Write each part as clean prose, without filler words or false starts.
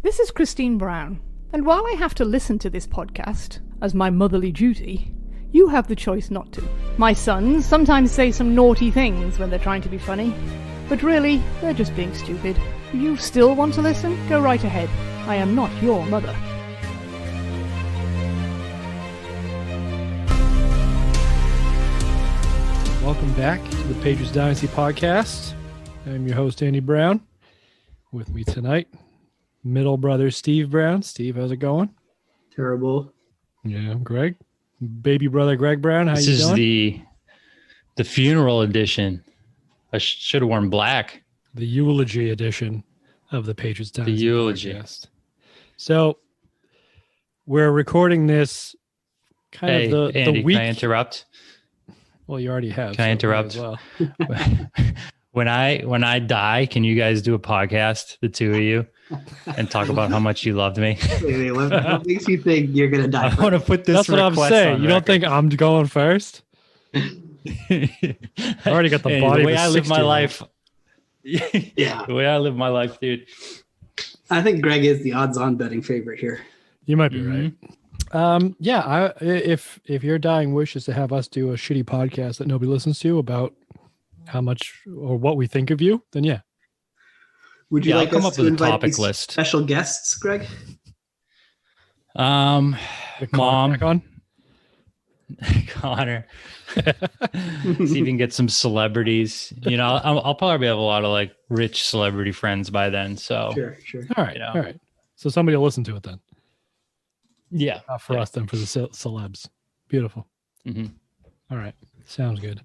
This is Christine Brown, and while I have to listen to this podcast as my motherly duty, you have the choice not to. My sons sometimes say some naughty things when they're trying to be funny, but really, they're just being stupid. If you still want to listen, go right ahead. I am not your mother. Welcome back to the Patriots Dynasty podcast. I'm your host, Andy Brown. With me tonight, middle brother Steve Brown. Steve, how's it going? Terrible. Yeah, I'm Greg. Baby brother Greg Brown, how you doing? This is the funeral edition. I should have worn black. The eulogy edition of the Patriots Dynasty The eulogy. podcast. So, we're recording this kind of the Andy, week. can I interrupt? Well, you already have. Can I interrupt? Well. When I die, can you guys do a podcast, the two of you, and talk about how much you loved me? Wait, what makes you think you're going to die? I want to put this. That's what I'm saying. You don't think I'm going first? I already got the body. The way I live my life. Yeah. The way I live my life, dude. I think Greg is the odds-on betting favorite here. You might be right. If your dying wish is to have us do a shitty podcast that nobody listens to about how much or what we think of you, then yeah. Would you like come us up to with a invite topic these list? special guests, Greg? Mom, on? Connor. See if you can get some celebrities. You know, I'll probably have a lot of like rich celebrity friends by then. So Sure. All right, all right. So somebody will listen to it then. Yeah, Not for us, then for the celebs. Beautiful. Mm-hmm. All right, sounds good.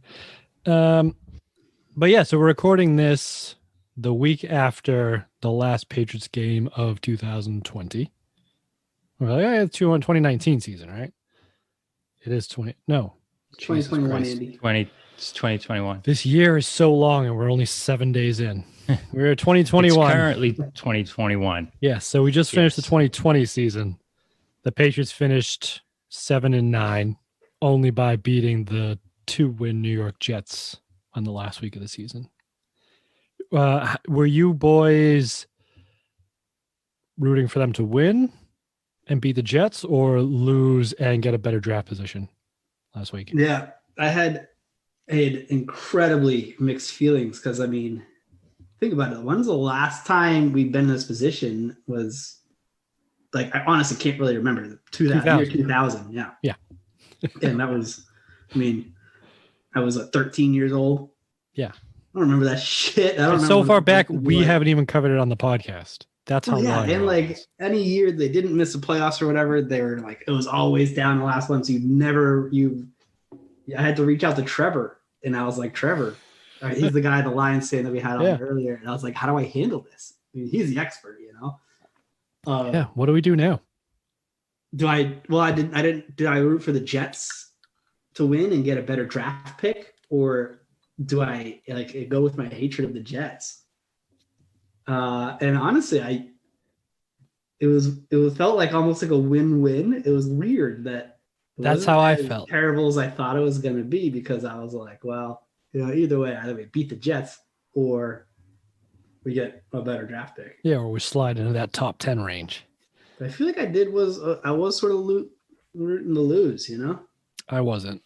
But yeah, so we're recording this the week after the last Patriots game of 2020. Well, yeah, it's 2019 season, right? It is 2021, Andy. It's 2021. This year is so long, and we're only 7 days in. We're at 2021. It's currently 2021. Yeah, so we just finished the 2020 season. The Patriots finished 7-9, only by beating the 2-win New York Jets on the last week of the season. Were you boys rooting for them to win and beat the Jets, or lose and get a better draft position last week? Yeah, I had incredibly mixed feelings because, I mean, think about it. When's the last time we've been in this position was, like, I honestly can't really remember. 2000, yeah. Yeah. And that was, I mean, I was 13 years old. Yeah. I don't remember that shit. I don't So remember far back, we like, haven't even covered it on the podcast. That's how long. And like any year they didn't miss the playoffs or whatever, they were like, it was always down the last one. So I had to reach out to Trevor, and I was like, Trevor, he's the guy at the Lions stand that we had on earlier. And I was like, how do I handle this? I mean, he's the expert, you know? What do we do now? Did I root for the Jets to win and get a better draft pick, or do I like go with my hatred of the Jets? And honestly, it felt like almost like a win-win. It was weird that that's how I felt. Terrible as I thought it was going to be, because I was like, well, you know, either way, either we beat the Jets or we get a better draft pick. Yeah, or we slide into that top 10 range. But I feel like I was sort of rooting to lose, you know? I wasn't.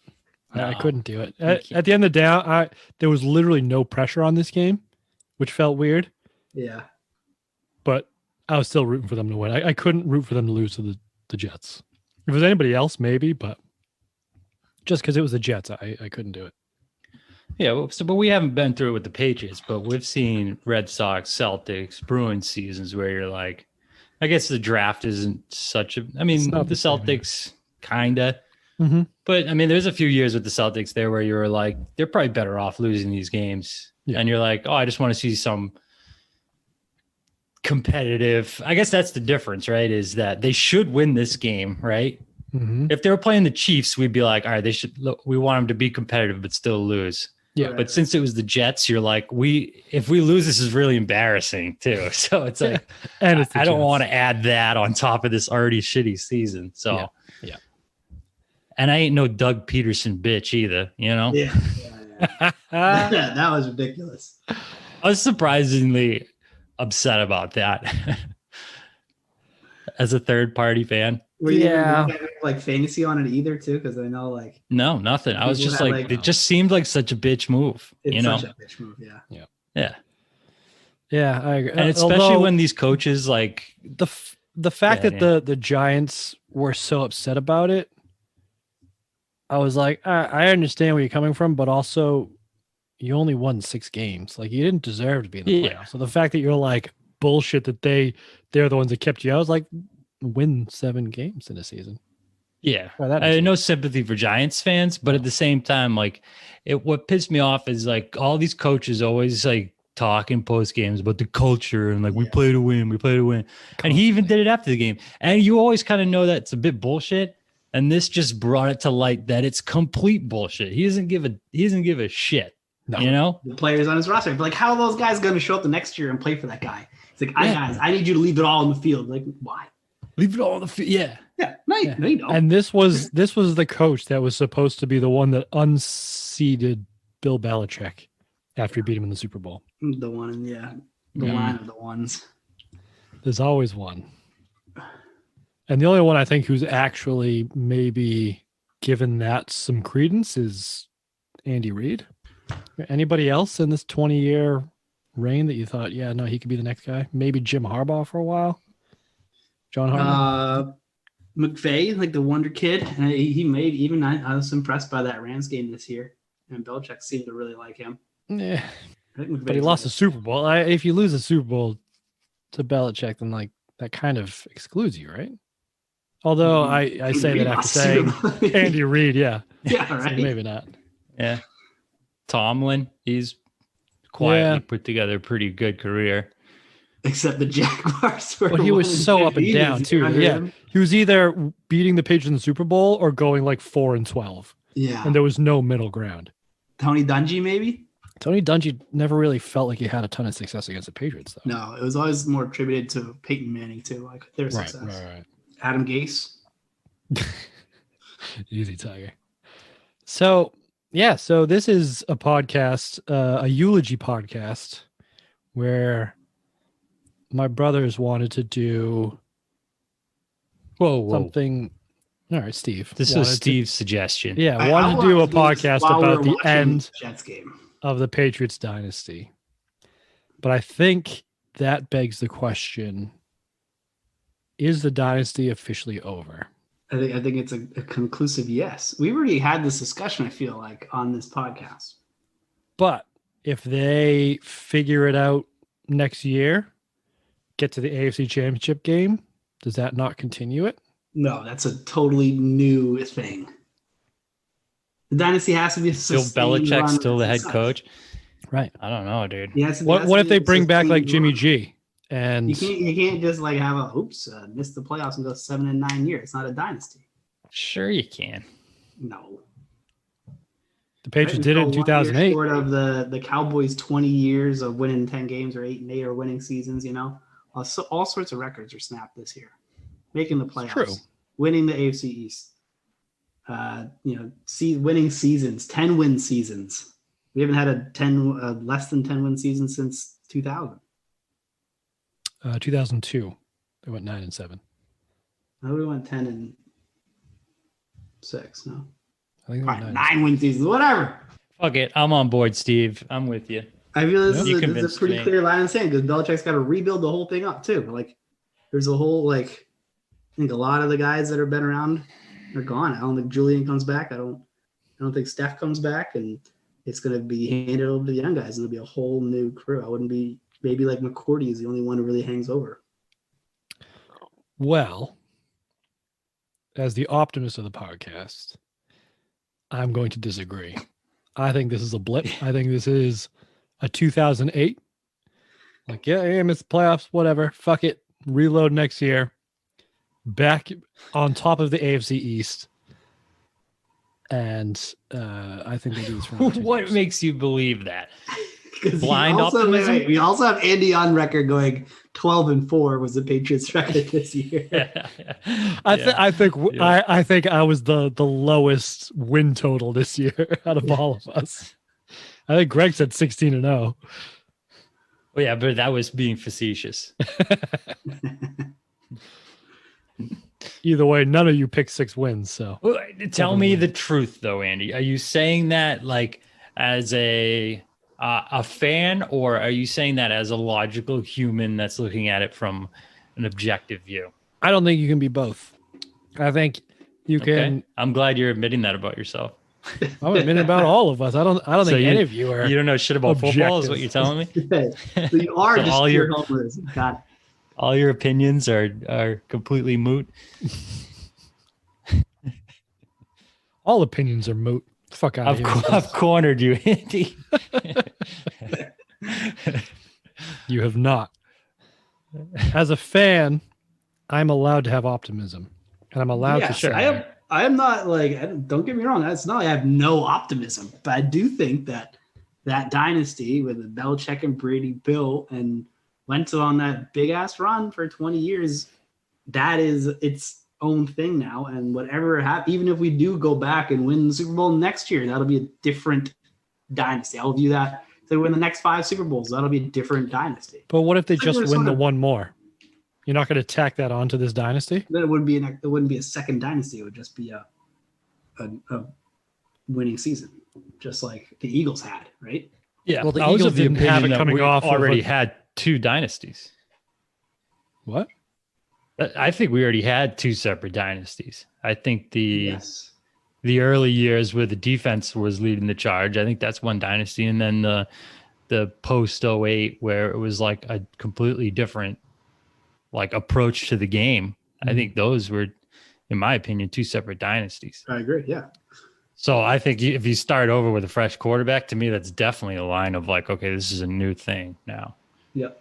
No. I couldn't do it. At the end of the day, there was literally no pressure on this game, which felt weird. Yeah. But I was still rooting for them to win. I couldn't root for them to lose to the Jets. If it was anybody else, maybe, but just because it was the Jets, I couldn't do it. Yeah, but we haven't been through it with the Patriots, but we've seen Red Sox, Celtics, Bruins seasons where you're like, I guess the draft isn't such a. I mean, the Celtics kind of, but I mean, there's a few years with the Celtics there where you were like, they're probably better off losing these games, and you're like, oh, I just want to see some competitive. I guess that's the difference, right? Is that they should win this game, right? Mm-hmm. If they were playing the Chiefs, we'd be like, all right, they should. Look, we want them to be competitive, but still lose. Yeah, but since it was the Jets, you're like, if we lose, this is really embarrassing too. So it's like, and it's I don't want to add that on top of this already shitty season. So yeah. And I ain't no Doug Peterson bitch either, you know? Yeah. That was ridiculous. I was surprisingly upset about that. as a third party fan. Were you Yeah. having like fantasy on it either too? Because I know like No, nothing. I was People just had, like, like- it just seemed like such a bitch move, it's you know? such a bitch move. Yeah. Yeah. Yeah, I agree. And especially Although when these coaches like, the fact Yeah, that the Giants were so upset about it, I was like, I understand where you're coming from, but also you only won 6 games. Like, you didn't deserve to be in the Yeah. playoffs. So the fact that you're like bullshit that they're the ones that kept you out, I was like, win 7 games in a season. yeah, Well, that I makes had no sympathy for Giants fans, but at the same time, like what pissed me off is like all these coaches always like talk in post games about the culture and like we Yeah. play to win, and he even did it after the game. And you always kind of know that it's a bit bullshit. And this just brought it to light that it's complete bullshit. He doesn't give a shit. No. You know? The players on his roster, but like, how are those guys going to show up the next year and play for that guy? It's like, Yeah. I need you to leave it all on the field. Like, why? Leave it all on the field. Yeah. Yeah, no, Yeah. no, you don't. And this was the coach that was supposed to be the one that unseated Bill Belichick after he beat him in the Super Bowl. The one, yeah, the Mm. line of the ones. There's always one. And the only one I think who's actually maybe given that some credence is Andy Reid. Anybody else in this 20-year reign that you thought, yeah, no, he could be the next guy? Maybe Jim Harbaugh for a while? John Harbaugh? McVay, like the wonder kid, he made even. I was impressed by that Rams game this year, and Belichick seemed to really like him. Yeah. I think But he McVay's lost a like- Super Bowl. If you lose a Super Bowl to Belichick, then like that kind of excludes you, right? Although I say that after saying Andy Reid, yeah. Yeah, So right. maybe not. Yeah. Tomlin, he's quietly Yeah. put together a pretty good career. Except the Jaguars were. But he was 1 and so up and 15 down this year too. under Yeah. him. He was either beating the Patriots in the Super Bowl or going like 4-12. Yeah. And there was no middle ground. Tony Dungy, maybe? Tony Dungy never really felt like he had a ton of success against the Patriots, though. No, it was always more attributed to Peyton Manning too, like their success. Right. Adam Gase. Easy, Tiger. So this is a podcast, a eulogy podcast, where my brothers wanted to do Whoa. something. All right, Steve. This wanted was to- Steve's suggestion. I wanted to do a watched this podcast while we about were the watching end Jets game. of the Patriots dynasty. But I think that begs the question, is the dynasty officially over? I think it's a conclusive yes. We already had this discussion, I feel like, on this podcast. But if they figure it out next year, get to the AFC Championship game, does that not continue it? No, that's a totally new thing. The dynasty has to be a Still sustained Belichick's run still the of head success. coach. Right. I don't know, dude. He has to- What has what to if be they a bring back like sustained Jimmy run. G and You can't just like have miss the playoffs and go 7 and 9 years. It's not a dynasty. Sure you can. No. the Patriots Right? did it in We fell 1 year 2008? Short of the Cowboys' 20 years of winning 10 games or 8 and 8 or winning seasons, all sorts of records are snapped this year. Making the playoffs, true. winning the AFC East, winning seasons, 10-win seasons. We haven't had a less than 10-win season since 2000. 2002. They went 9-7. No, we went 10-6. No, I think they all went right, 9-7. 9-win seasons, whatever. Fuck it. I'm on board, Steve. I'm with you. I feel this, You is, a, this is convinced a pretty me. clear line of saying because Belichick's got to rebuild the whole thing up too. Like, there's a whole I think a lot of the guys that have been around are gone. I don't think Julian comes back. I don't think Steph comes back, and it's going to be handed over to the young guys. And it'll be a whole new crew. I wouldn't be maybe like McCourty is the only one who really hangs over. Well, as the optimist of the podcast, I'm going to disagree. I think this is a blip. I think this is a 2008. Like, yeah, missed the playoffs, whatever. Fuck it. Reload next year. Back on top of the AFC East. And I think they do this for another 2 What years. makes you believe that? 'Cause Blind we also, optimism? we also have Andy on record going 12-4 was the Patriots' record this year. I think Yeah. I think I was the lowest win total this year out of all of us. I think Greg said 16-0. Well, yeah, but that was being facetious. either way, none of you picked 6 wins. So Well, tell me the truth, though, Andy. Are you saying that like as a fan, or are you saying that as a logical human that's looking at it from an objective view? I don't think you can be both. I think you can. I'm glad you're admitting that about yourself. I'm admitting about all of us. I don't think any of you are. You don't know shit about football, is what you're telling me? So you are So just all pure your- homers. Got it. All your opinions are completely moot. All opinions are moot. Fuck out of here. I've cornered you, Andy. You have not. As a fan, I'm allowed to have optimism, and I'm allowed to Yes, share. I am not like, don't get me wrong. That's not like I have no optimism, but I do think that dynasty with the Belichick and Brady built and went on that big ass run for 20 years, that is its own thing now. And whatever happens, even if we do go back and win the Super Bowl next year, that'll be a different dynasty. I'll view that. If they win the next 5 Super Bowls, that'll be a different dynasty. But what if they So just we're win sort the of- one more? You're not going to tack that onto this dynasty? Then it wouldn't be a second dynasty. It would just be a winning season, just like the Eagles had, right? Yeah, Well, the I was Eagles of the didn't have opinion it that coming we off of already a- had 2 dynasties. What? I think we already had 2 separate dynasties. I think Yes. the early years where the defense was leading the charge, I think that's one dynasty, and then the post 08 where it was like a completely different like approach to the game. I think those were, in my opinion, 2 separate dynasties. I agree. Yeah. So I think if you start over with a fresh quarterback, to me, that's definitely a line of like, okay, this is a new thing now. Yep.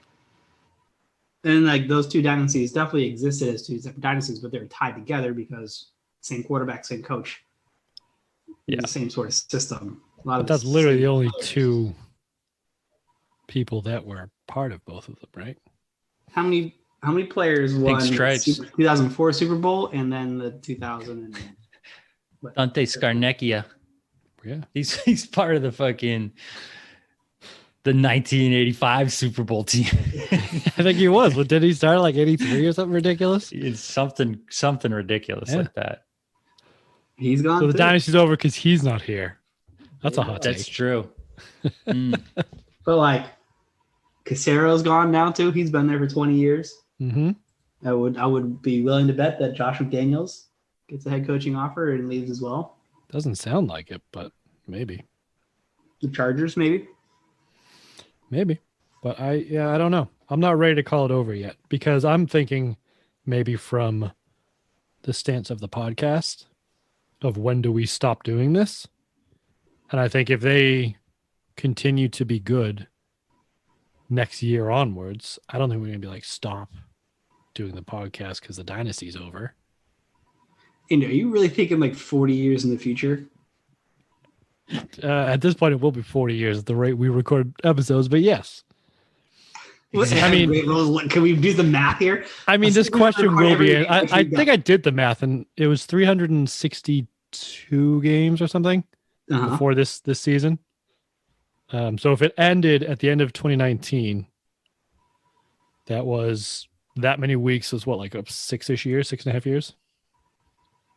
And like those 2 dynasties definitely existed as 2 separate dynasties, but they're tied together because same quarterback, same coach. Yeah. The same sort of system. A lot But of that's the literally same the only players. 2 people that were part of both of them, right? How many players won the stripes. 2004 Super Bowl and then the 2000 and Dante Scarnecchia. Yeah. He's part of the 1985 Super Bowl team. I think he was. But did he start like 83 or something ridiculous? It's something ridiculous Yeah. like that. he's gone. So the too. dynasty's over because he's not here. That's a Yeah, hot That's take. true. Mm. But like Casero's gone now too. He's been there for 20 years. Mm-hmm. I would be willing to bet that Josh McDaniels gets a head coaching offer and leaves as well. Doesn't sound like it, but maybe. The Chargers, maybe. Maybe. But I don't know. I'm not ready to call it over yet because I'm thinking maybe from the stance of the podcast of when do we stop doing this? And I think if they continue to be good next year onwards, I don't think we're going to be like, stop doing the podcast because the dynasty's over. And are you really thinking like 40 years in the future? At this point, it will be 40 years at the rate we record episodes, but yes. I mean, can we do the math here? I mean, this Let's question record will every be. game I that you think I got. did the math, and it was 362 games or something Uh-huh. before this season. So if it ended at the end of 2019, that was that many weeks. Was what, like 6-ish years, 6.5 years?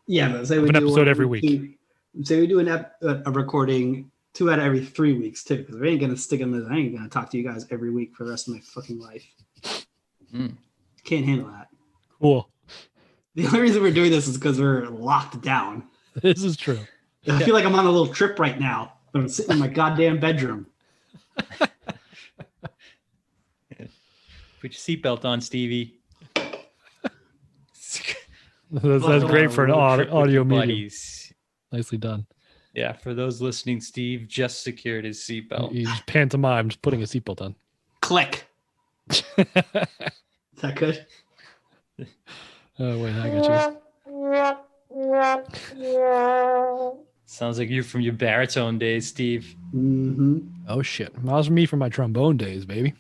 Yeah, but say we An do episode one every week. Say we do a recording 2 out of every 3 weeks too, because we ain't gonna stick in this. I ain't gonna talk to you guys every week for the rest of my fucking life. Mm. Can't handle that. Cool. The only reason we're doing this is because we're locked down. This is true. I feel like I'm on a little trip right now, but I'm sitting in my goddamn bedroom. Put your seatbelt on, Stevie. That's great for an Road trip with audio your medium. buddies. Nicely done. Yeah, for those listening, Steve just secured his seatbelt. You just pantomimed putting a seatbelt on. Click. Is that good? Oh wait, I got you. Sounds like you from your baritone days, Steve. Mm-hmm. Oh shit, that was me from my trombone days, baby.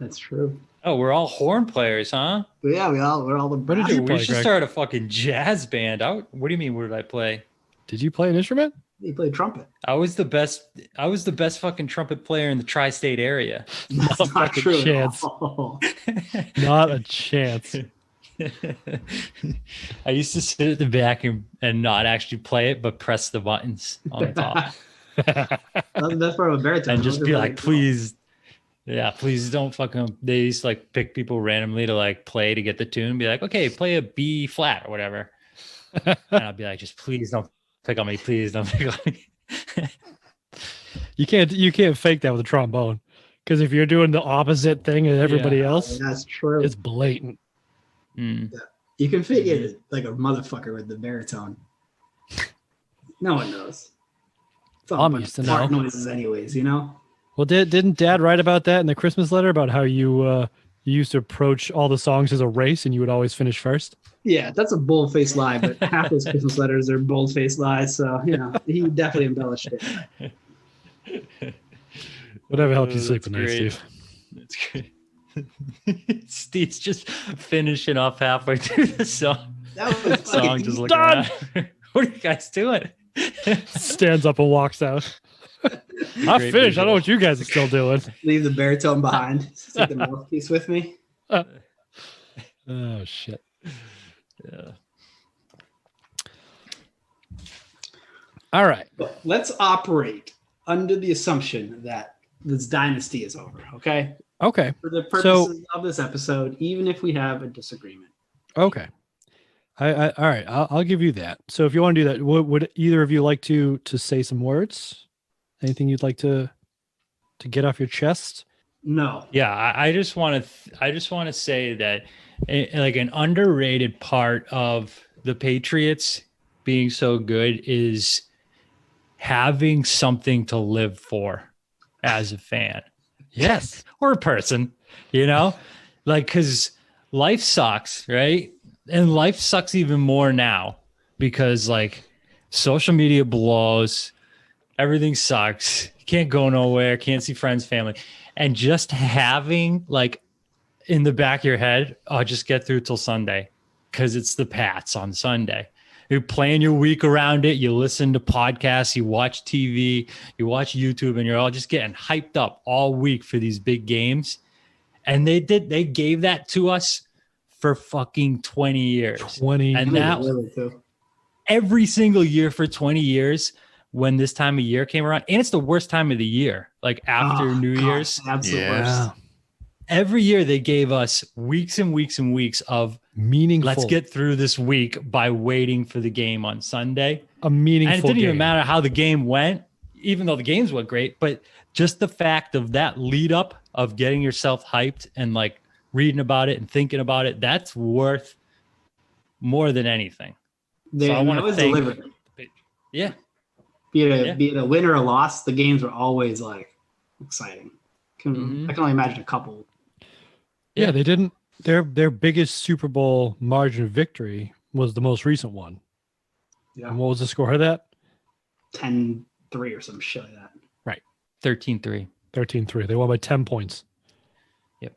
That's true. Oh, we're all horn players, huh? But yeah, we're all the What did brass. you We play, should Greg? start a fucking jazz band. What do you mean? What did I play? Did you play an instrument? He played trumpet. I was the best fucking trumpet player in the tri-state area. That's Not a not fucking true. chance. At all. Not a chance. I used to sit at the back and not actually play it, but press the buttons on the top. That's part of a baritone. And just be like, please, please don't fucking. They used to like pick people randomly to like play to get the tune. Be like, okay, play a B flat or whatever. And I'd be like, just please don't pick on me. Please don't pick on me. You can't fake that with a trombone, because if you're doing the opposite thing as everybody else, that's true. It's blatant. Yeah. You can fake it like a motherfucker with the baritone. No one knows. It's all I'm used to fart know. noises, anyways. You know. Well, didn't Dad write about that in the Christmas letter about how you used to approach all the songs as a race and you would always finish first? Yeah, that's a bold-faced lie, but half those Christmas letters are bold-faced lies. So he definitely embellished it. Whatever helps you sleep at night, great. Steve. That's great. Steve's just finishing off halfway through the song. That was Song just looking done. around. What are you guys doing? Stands up and walks out. I Great finished. I visual. know what you guys are still doing. Leave the baritone behind. Take the mouthpiece with me. Oh shit. Yeah. All right. But let's operate under the assumption that this dynasty is over. Okay. Okay. For the purposes of this episode, even if we have a disagreement. Okay. All right. I'll give you that. So if you want to do that, would either of you like to say some words? Anything you'd like to get off your chest? No. Yeah, I just want to say that like an underrated part of the Patriots being so good is having something to live for as a fan. Yes. Or a person, like, because life sucks, right? And life sucks even more now because like social media blows, everything sucks. You can't go nowhere, can't see friends, family. And just having like in the back of your head, I'll just get through till Sunday because it's the Pats on Sunday. You're planning your week around it. You listen to podcasts, you watch TV, you watch YouTube, and you're all just getting hyped up all week for these big games. And they gave that to us for fucking 20 years. 20 and that every single year for 20 years when this time of year came around. And it's the worst time of the year, like after New Year's. Absolute worst. Every year they gave us weeks and weeks and weeks of meaningful. Let's get through this week by waiting for the game on Sunday. A meaningful And it didn't game. even matter how the game went, even though the games went great, but just the fact of that lead up of getting yourself hyped and like reading about it and thinking about it, that's worth more than anything. So I want to thank. Yeah. Be it a win or a loss, the games were always like exciting. I can only imagine a couple. Yeah, they didn't. Their biggest Super Bowl margin of victory was the most recent one. Yeah. And what was the score of that? 10-3 or some shit like that. Right. 13-3. 13-3. They won by 10 points. Yep.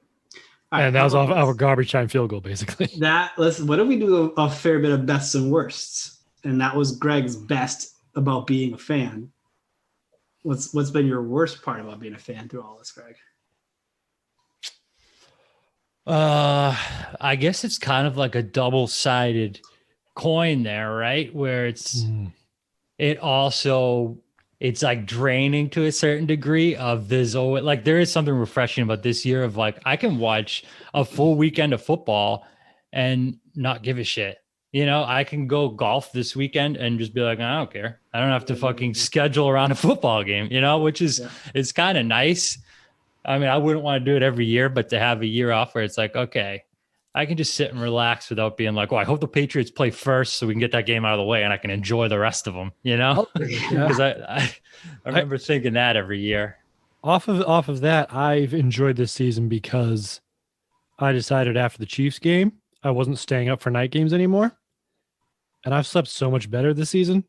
And that was off our garbage time field goal, basically. What if we do a fair bit of bests and worsts? And that was Greg's best about being a fan. What's been your worst part about being a fan through all this, Greg? I guess it's kind of like a double-sided coin there, right? Where it's like draining to a certain degree of this. Like there is something refreshing about this year of like, I can watch a full weekend of football and not give a shit. I can go golf this weekend and just be like, I don't care. I don't have to fucking schedule around a football game, which is, it's kind of nice. I mean, I wouldn't want to do it every year, but to have a year off where it's like, okay, I can just sit and relax without being like, well, I hope the Patriots play first so we can get that game out of the way and I can enjoy the rest of them, Because I remember thinking that every year. Off of that, I've enjoyed this season because I decided after the Chiefs game, I wasn't staying up for night games anymore. And I've slept so much better this season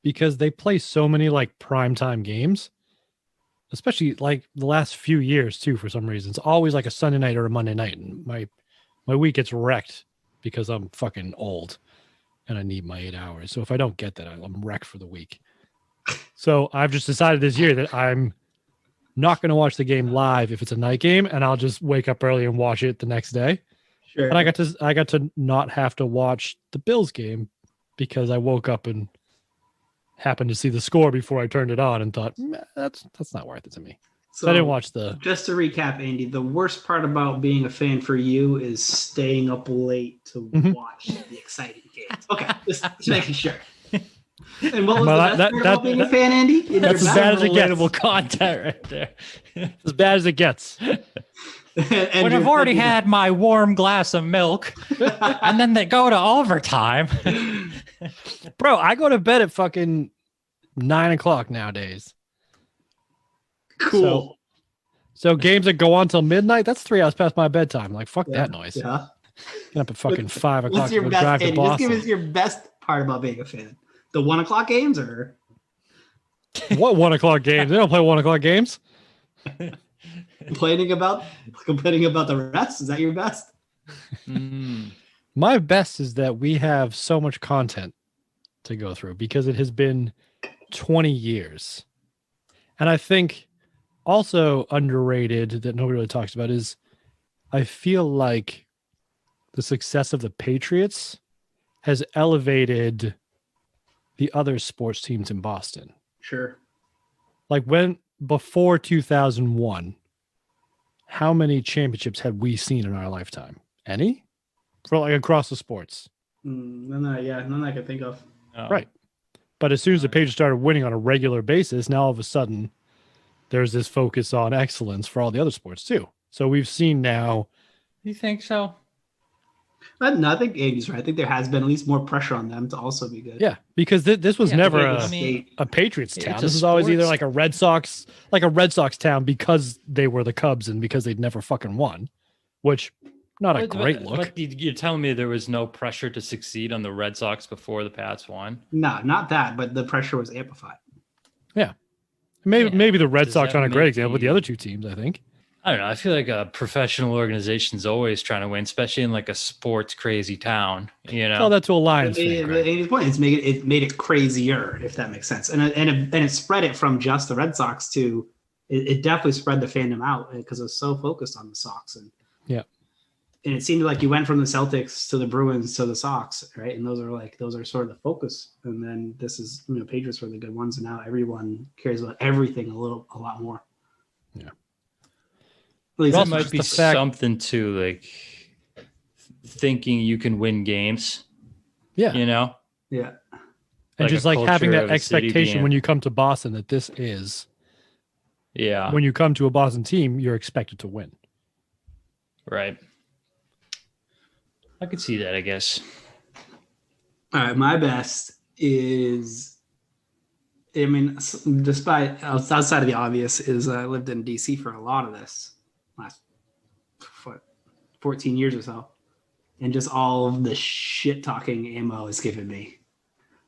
because they play so many like primetime games, especially like the last few years too, for some reason. It's always like a Sunday night or a Monday night. And my week gets wrecked because I'm fucking old and I need my 8 hours. So if I don't get that, I'm wrecked for the week. So I've just decided this year that I'm not going to watch the game live if it's a night game, and I'll just wake up early and watch it the next day. Sure. And I got to not have to watch the Bills game because I woke up and happened to see the score before I turned it on and thought, that's not worth it to me. So I didn't watch Just to recap, Andy, the worst part about being a fan for you is staying up late to watch the exciting games. Okay, just making sure. And what was the best part about being a fan, Andy? That's as bad as it gets. Relatable content right there. As bad as it gets. When I've already had my warm glass of milk, and then they go to overtime. Bro, I go to bed at fucking 9:00 nowadays. Cool. So games that go on till midnight, that's 3 hours past my bedtime. Like, fuck that noise. Yeah. Get up at fucking 5 o'clock. What's your best, Andy? Just give us your best part about being a fan. The 1 o'clock games, or what 1 o'clock games? They don't play 1 o'clock games. complaining about the rest? Is that your best? My best is that we have so much content to go through because it has been 20 years. And I think also underrated that nobody really talks about is I feel like the success of the Patriots has elevated the other sports teams in Boston. Sure. Like before 2001, how many championships had we seen in our lifetime? Any? For like across the sports. None that I can think of. Right. But as soon as the Patriots started winning on a regular basis, now all of a sudden there's this focus on excellence for all the other sports too. So we've seen now. You think so? No, I think Andy's right. I think there has been at least more pressure on them to also be good. Yeah, because this was never a Patriots town. This was always either like a Red Sox town because they were the Cubs and because they'd never fucking won, which not a great look. But you're telling me there was no pressure to succeed on the Red Sox before the Pats won? No, not that, but the pressure was amplified. Yeah. Maybe the Red Sox aren't a great example, but the other two teams, I think. I don't know. I feel like a professional organization is always trying to win, especially in like a sports crazy town. You know, tell that to a Lions fan. Andy's point is it made it crazier, if that makes sense, and it spread it from just the Red Sox to it definitely spread the fandom out because it was so focused on the Sox and it seemed like you went from the Celtics to the Bruins to the Sox, right? And those are sort of the focus. And then this is Patriots were the good ones, and now everyone cares about everything a lot more. Yeah. There might be something to like thinking you can win games. Yeah. You know? Yeah. And just like having that expectation when you come to Boston that this is. Yeah. When you come to a Boston team, you're expected to win. Right. I could see that, I guess. All right. My best is, despite outside of the obvious, is I lived in DC for a lot of this last 14 years or so. And just all of the shit talking ammo is given me.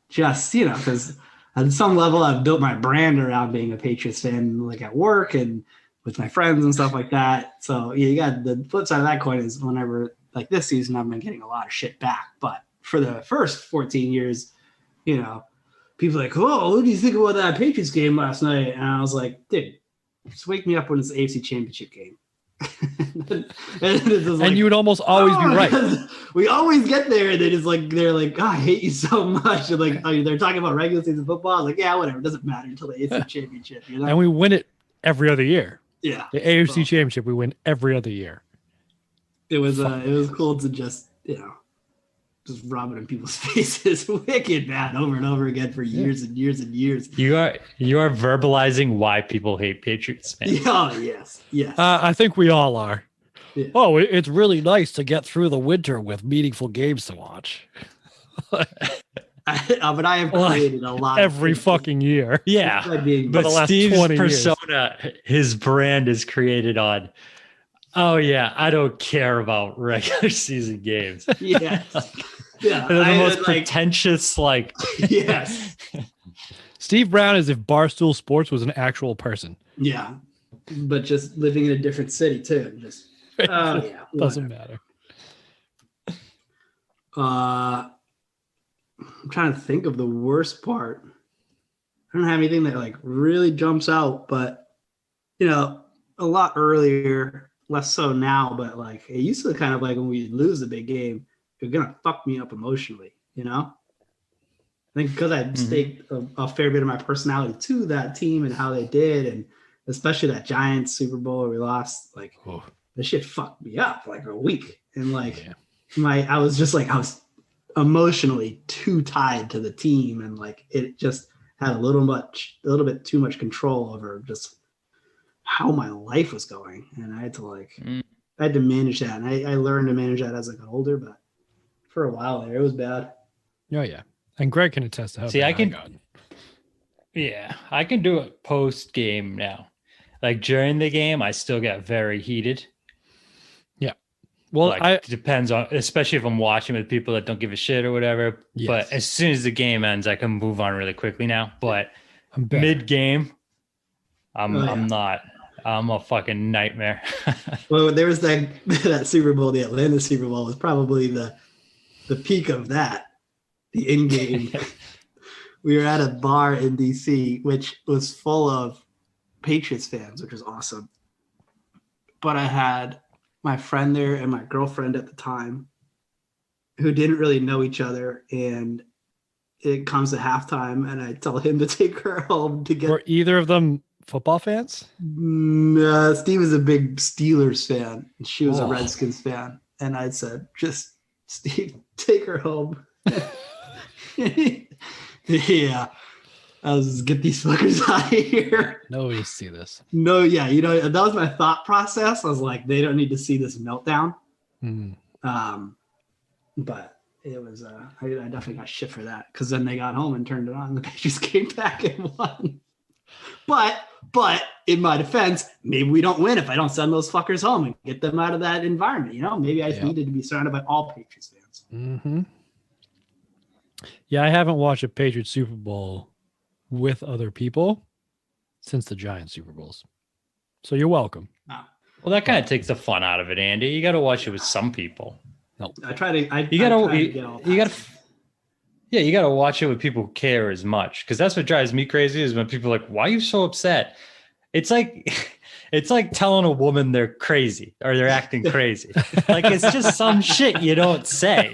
Just, because at some level I've built my brand around being a Patriots fan, like at work and with my friends and stuff like that. So you got the flip side of that coin is whenever like this season, I've been getting a lot of shit back. But for the first 14 years, people are like, "Oh, what do you think about that Patriots game last night?" And I was like, "Dude, just wake me up when it's the AFC Championship game." and you would almost always be right. We always get there, and they're like, "Oh, I hate you so much." And like, they're talking about regular season football. I was like, "Yeah, whatever. It doesn't matter until the AFC Championship." And we win it every other year. Yeah, the AFC Championship we win every other year. It was cool to just rub it in people's faces, wicked bad, over and over again for years and years and years. You are verbalizing why people hate Patriots fans. Oh yes. I think we all are. Yeah. Oh, it's really nice to get through the winter with meaningful games to watch. But I have created a lot every fucking year. Yeah, but Steve's persona, his brand is created on. Oh yeah, I don't care about regular season games. Yes. Yeah. They're the most pretentious, Yes. Steve Brown is if Barstool Sports was an actual person. Yeah. But just living in a different city too. Just doesn't matter. I'm trying to think of the worst part. I don't have anything that really jumps out, but a lot earlier less so now, but like it used to kind of like when we lose a big game, you're gonna fuck me up emotionally, you know? I think because I staked a fair bit of my personality to that team and how they did, and especially that Giants Super Bowl where we lost, like this shit fucked me up like a week. And like I was emotionally too tied to the team, and like it just had a little bit too much control over just how my life was going. And I had to manage that. And I learned to manage that as I got older, but for a while there, it was bad. Oh yeah. And Greg can attest to how bad I got. Yeah, I can do it post game now. Like during the game, I still get very heated. Yeah. Well, like, it depends on, especially if I'm watching with people that don't give a shit or whatever. Yes. But as soon as the game ends, I can move on really quickly now. But mid game, I'm a fucking nightmare. Well, there was that Super Bowl, the Atlanta Super Bowl was probably the peak of that. The in game. We were at a bar in DC, which was full of Patriots fans, which was awesome. But I had my friend there and my girlfriend at the time who didn't really know each other. And it comes to halftime and I tell him to take her home to get. Were either of them football fans? Steve was a big Steelers fan. And she was a Redskins fan. And I said, just Steve, take her home. Yeah. I was get these fuckers out of here. Nobody see this. No, yeah, that was my thought process. I was like, they don't need to see this meltdown. But it was I definitely got shit for that because then they got home and turned it on. The Patriots came back and won. But in my defense, maybe we don't win if I don't send those fuckers home and get them out of that environment. Maybe I needed to be surrounded by all Patriots fans. Mm-hmm. Yeah, I haven't watched a Patriots Super Bowl with other people since the Giants Super Bowls. So you're welcome. Well, that kind of takes the fun out of it, Andy. You got to watch it with some people. No, I try to. You got to watch it with people who care as much, because that's what drives me crazy is when people are like, "Why are you so upset?" It's like telling a woman they're crazy or they're acting crazy. Like it's just some shit you don't say.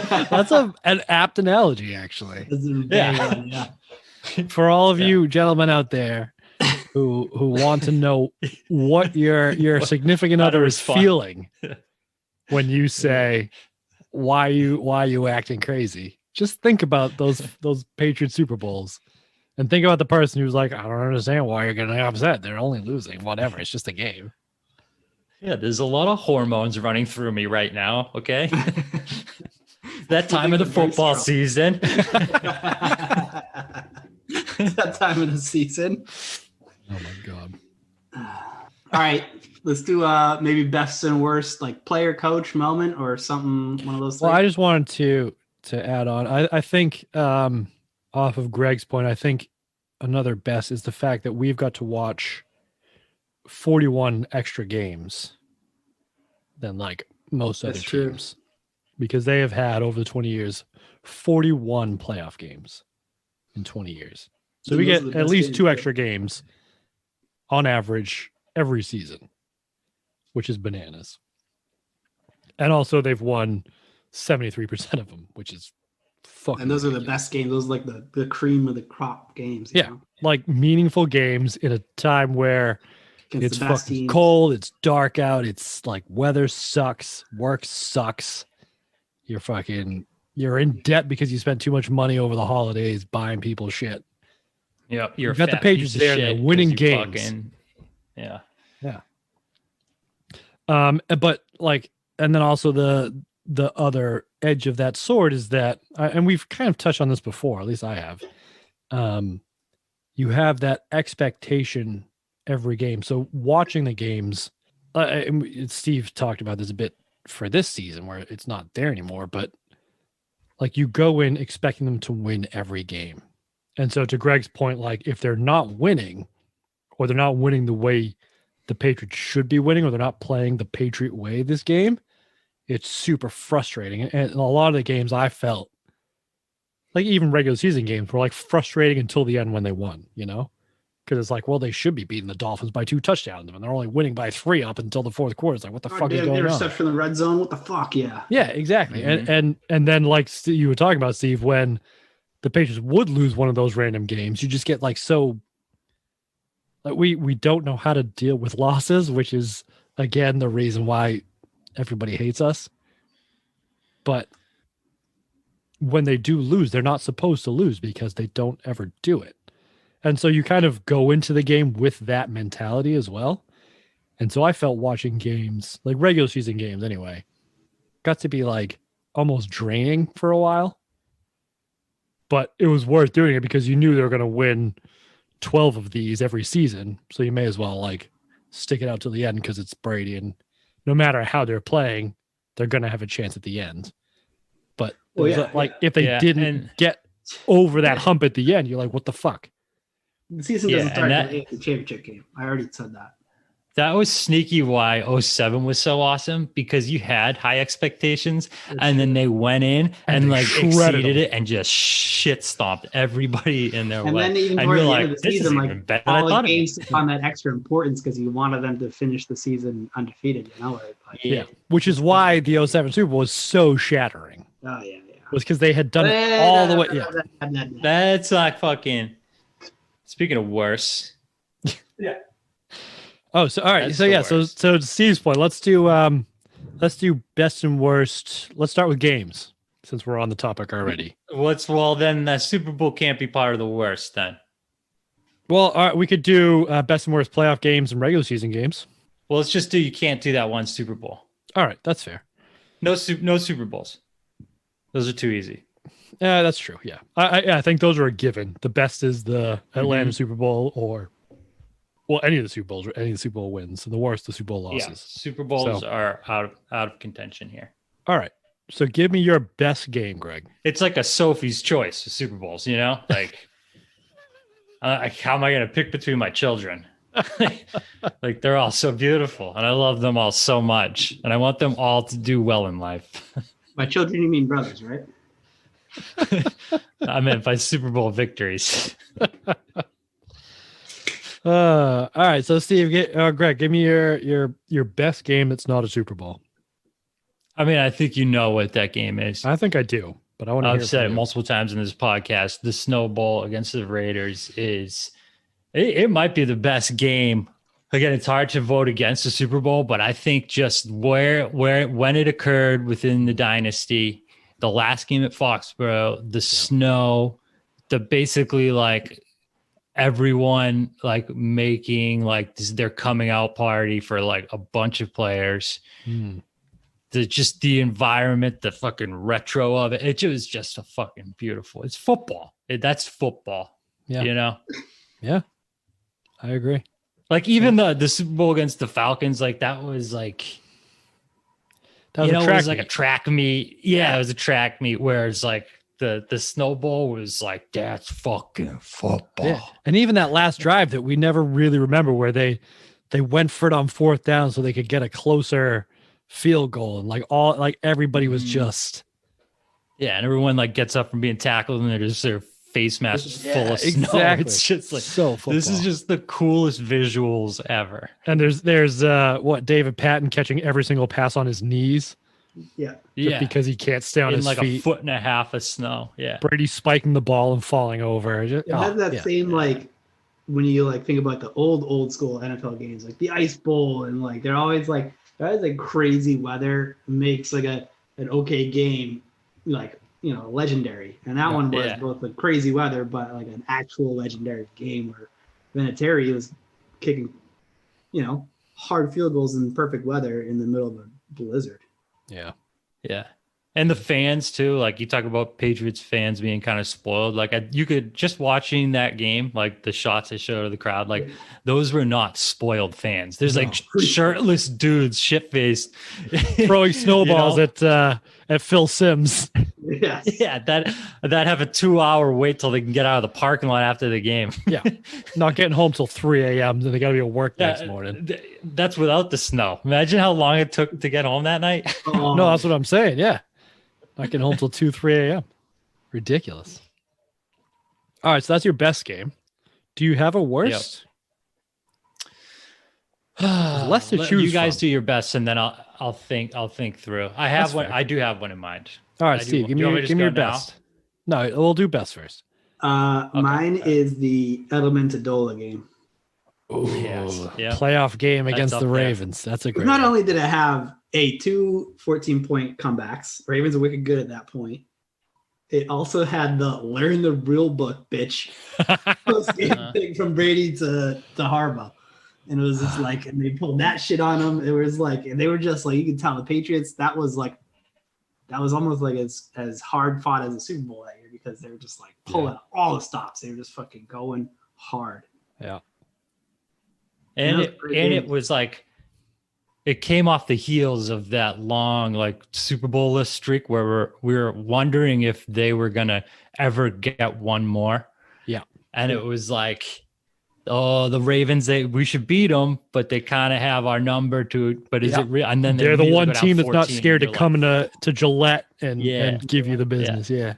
That's an apt analogy, actually. Yeah. For all of you gentlemen out there who want to know what your significant other is feeling when you say, why you acting crazy? Just think about those Patriots Super Bowls. And think about the person who's like, I don't understand why you're getting upset. They're only losing. Whatever. It's just a game. Yeah, there's a lot of hormones running through me right now. Okay. That time of the football season. That time of the season. Oh my God. All right. Let's do maybe best and worst, like player coach moment or something, one of those things. Well, I just wanted to add on. I think off of Greg's point, I think another best is the fact that we've got to watch 41 extra games than like most other teams, because they have had over the 20 years 41 playoff games in 20 years. So we get at least 2 extra games on average every season, which is bananas. And also they've won 73% of them, which is fucking and those ridiculous. are the best games. Those are like the cream of the crop games. Yeah. Like meaningful games in a time where Against it's fucking cold, it's dark out, it's like weather sucks, work sucks. You're in debt because you spent too much money over the holidays buying people shit. Yeah, you've got the Patriots there, they're winning games. Yeah. But like, and then also the other edge of that sword is that, and we've kind of touched on this before, at least I have. You have that expectation every game. So watching the games, Steve talked about this a bit for this season where it's not there anymore, but like you go in expecting them to win every game. And so to Greg's point, like if they're not winning or they're not winning the way the Patriots should be winning, or they're not playing the Patriot way this game, it's super frustrating. And a lot of the games I felt, like even regular season games, were like frustrating until the end when they won, because because it's like, well, they should be beating the Dolphins by 2 touchdowns, and they're only winning by 3 up until the fourth quarter. It's like, what the fuck is going on? Interception in the red zone. What the fuck? Yeah. Yeah, exactly. And then like you were talking about, Steve, when the Patriots would lose one of those random games, you just get like so. Like we don't know how to deal with losses, which is again the reason why everybody hates us. But when they do lose, they're not supposed to lose because they don't ever do it. And so you kind of go into the game with that mentality as well. And so I felt watching games, like regular season games anyway, got to be like almost draining for a while. But it was worth doing it because you knew they were going to win 12 of these every season. So you may as well like stick it out to the end because it's Brady. And no matter how they're playing, they're going to have a chance at the end. But if they didn't get over that hump at the end, you're like, what the fuck? The season doesn't start until the championship game. I already said that. That was sneaky why 07 was so awesome, because you had high expectations and then they went in and like exceeded it and just shit stomped everybody in their way. And then even towards the end of the season, like all the games took on that extra importance because you wanted them to finish the season undefeated, you know? Which is why the 07 Super Bowl was so shattering. Oh, yeah. Was because they had done it all the way. Yeah. That's like fucking, speaking of worse. Yeah. Oh, so all right. That's so to Steve's point, let's do best and worst. Let's start with games since we're on the topic already. Then the Super Bowl can't be part of the worst then. Well, all right, we could do best and worst playoff games and regular season games. Well, let's just do you can't do that one Super Bowl. All right, that's fair. No Super Bowls. Those are too easy. Yeah, that's true. Yeah, I think those are a given. The best is the Atlanta Super Bowl or. Well, any of the Super Bowls or any of the Super Bowl wins. And the worst, the Super Bowl losses. Yeah, Super Bowls are out of contention here. All right. So give me your best game, Greg. It's like a Sophie's Choice of Super Bowls, you know? Like, how am I going to pick between my children? Like, they're all so beautiful. And I love them all so much. And I want them all to do well in life. By children, you mean brothers, right? I meant by Super Bowl victories. All right, so Steve, Greg, give me your best game that's not a Super Bowl. I mean, I think you know what that game is. I think I do, but I want to. I've said it multiple times in this podcast. The Snow Bowl against the Raiders it might be the best game. Again, it's hard to vote against the Super Bowl, but I think just when it occurred within the Dynasty, the last game at Foxborough, the snow, the basically like. Everyone like making like their coming out party for like a bunch of players. The environment, the fucking retro of it. It was just a fucking beautiful. It's football. That's football. Yeah. You know? Yeah. I agree. Like even the Super Bowl against the Falcons, like that was like it was like a track meet. Yeah, it was a track meet where it's like the Snow Bowl was like, that's fucking football. Yeah. And even that last drive that we never really remember where they went for it on 4th down so they could get a closer field goal. And like everybody was just. Yeah. And everyone like gets up from being tackled and their face masks full of snow. Exactly. It's just like, so football. This is just the coolest visuals ever. And there's David Patton catching every single pass on his knees. Yeah. Just because he can't stay on his like feet. A foot and a half of snow. Yeah. Brady spiking the ball and falling over. Same like when you like think about the old school NFL games, like the Ice Bowl, and like they're always like crazy weather makes like an okay game like legendary. And that one was both the crazy weather but like an actual legendary game where Vinatieri was kicking, hard field goals in perfect weather in the middle of a blizzard. Yeah. Yeah. And the fans too, like you talk about Patriots fans being kind of spoiled. Like you could just watching that game, like the shots they showed of the crowd, like those were not spoiled fans. There's like shirtless dudes, shit-faced, throwing snowballs at Phil Simms. Yes. Yeah, that have a 2-hour wait till they can get out of the parking lot after the game. Yeah, not getting home till 3 a.m. Then they got to be at work next morning. That's without the snow. Imagine how long it took to get home that night. No, that's what I'm saying. Yeah. Not getting home till 2, 3 a.m. Ridiculous. All right, so that's your best game. Do you have a worst? Less to choose. You guys from. do your best, and then I'll think through. I have That's one. fair. I do have one in mind. All right, Steve, give me your best. No, we'll do best first. Mine is the Amendola game. Ooh, Yes. Yeah. Playoff game That's against up the there. Ravens. That's a great Not one. only did it have two 14-point comebacks, Ravens are wicked good at that point. It also had the learn the real book, bitch, post-game thing from Brady to Harbaugh. And it was just like, and they pulled that shit on them. It was like, and they were just like, you could tell the Patriots, that was almost like as hard fought as a Super Bowl that year because they were just like pulling all the stops. They were just fucking going hard. Yeah. And it was like, it came off the heels of that long like Super Bowl-less streak where we were wondering if they were gonna ever get one more. Yeah. And it was like, oh, the Ravens, we should beat them, but they kind of have our number to. But is it real? And then they're the immediately one go down team that's not 14, scared to you're come like, to Gillette and give you the business. Yeah.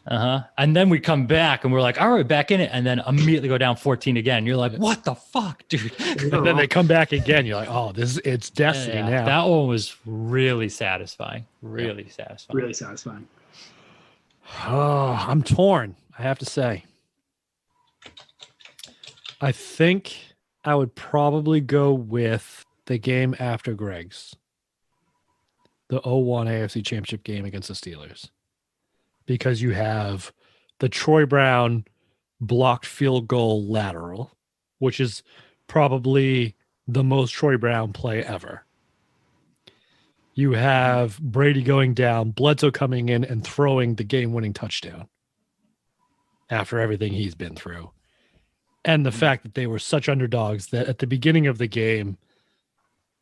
And then we come back and we're like, all right, back in it, and then immediately go down 14 again. You're like, what the fuck, dude? And then they come back again. You're like, oh, it's destiny now. That one was really satisfying. Really satisfying. Really satisfying. Oh, I'm torn, I have to say. I think I would probably go with the game after Greg's. The 0-1 AFC Championship game against the Steelers. Because you have the Troy Brown blocked field goal lateral, which is probably the most Troy Brown play ever. You have Brady going down, Bledsoe coming in and throwing the game-winning touchdown after everything he's been through. And the fact that they were such underdogs that at the beginning of the game,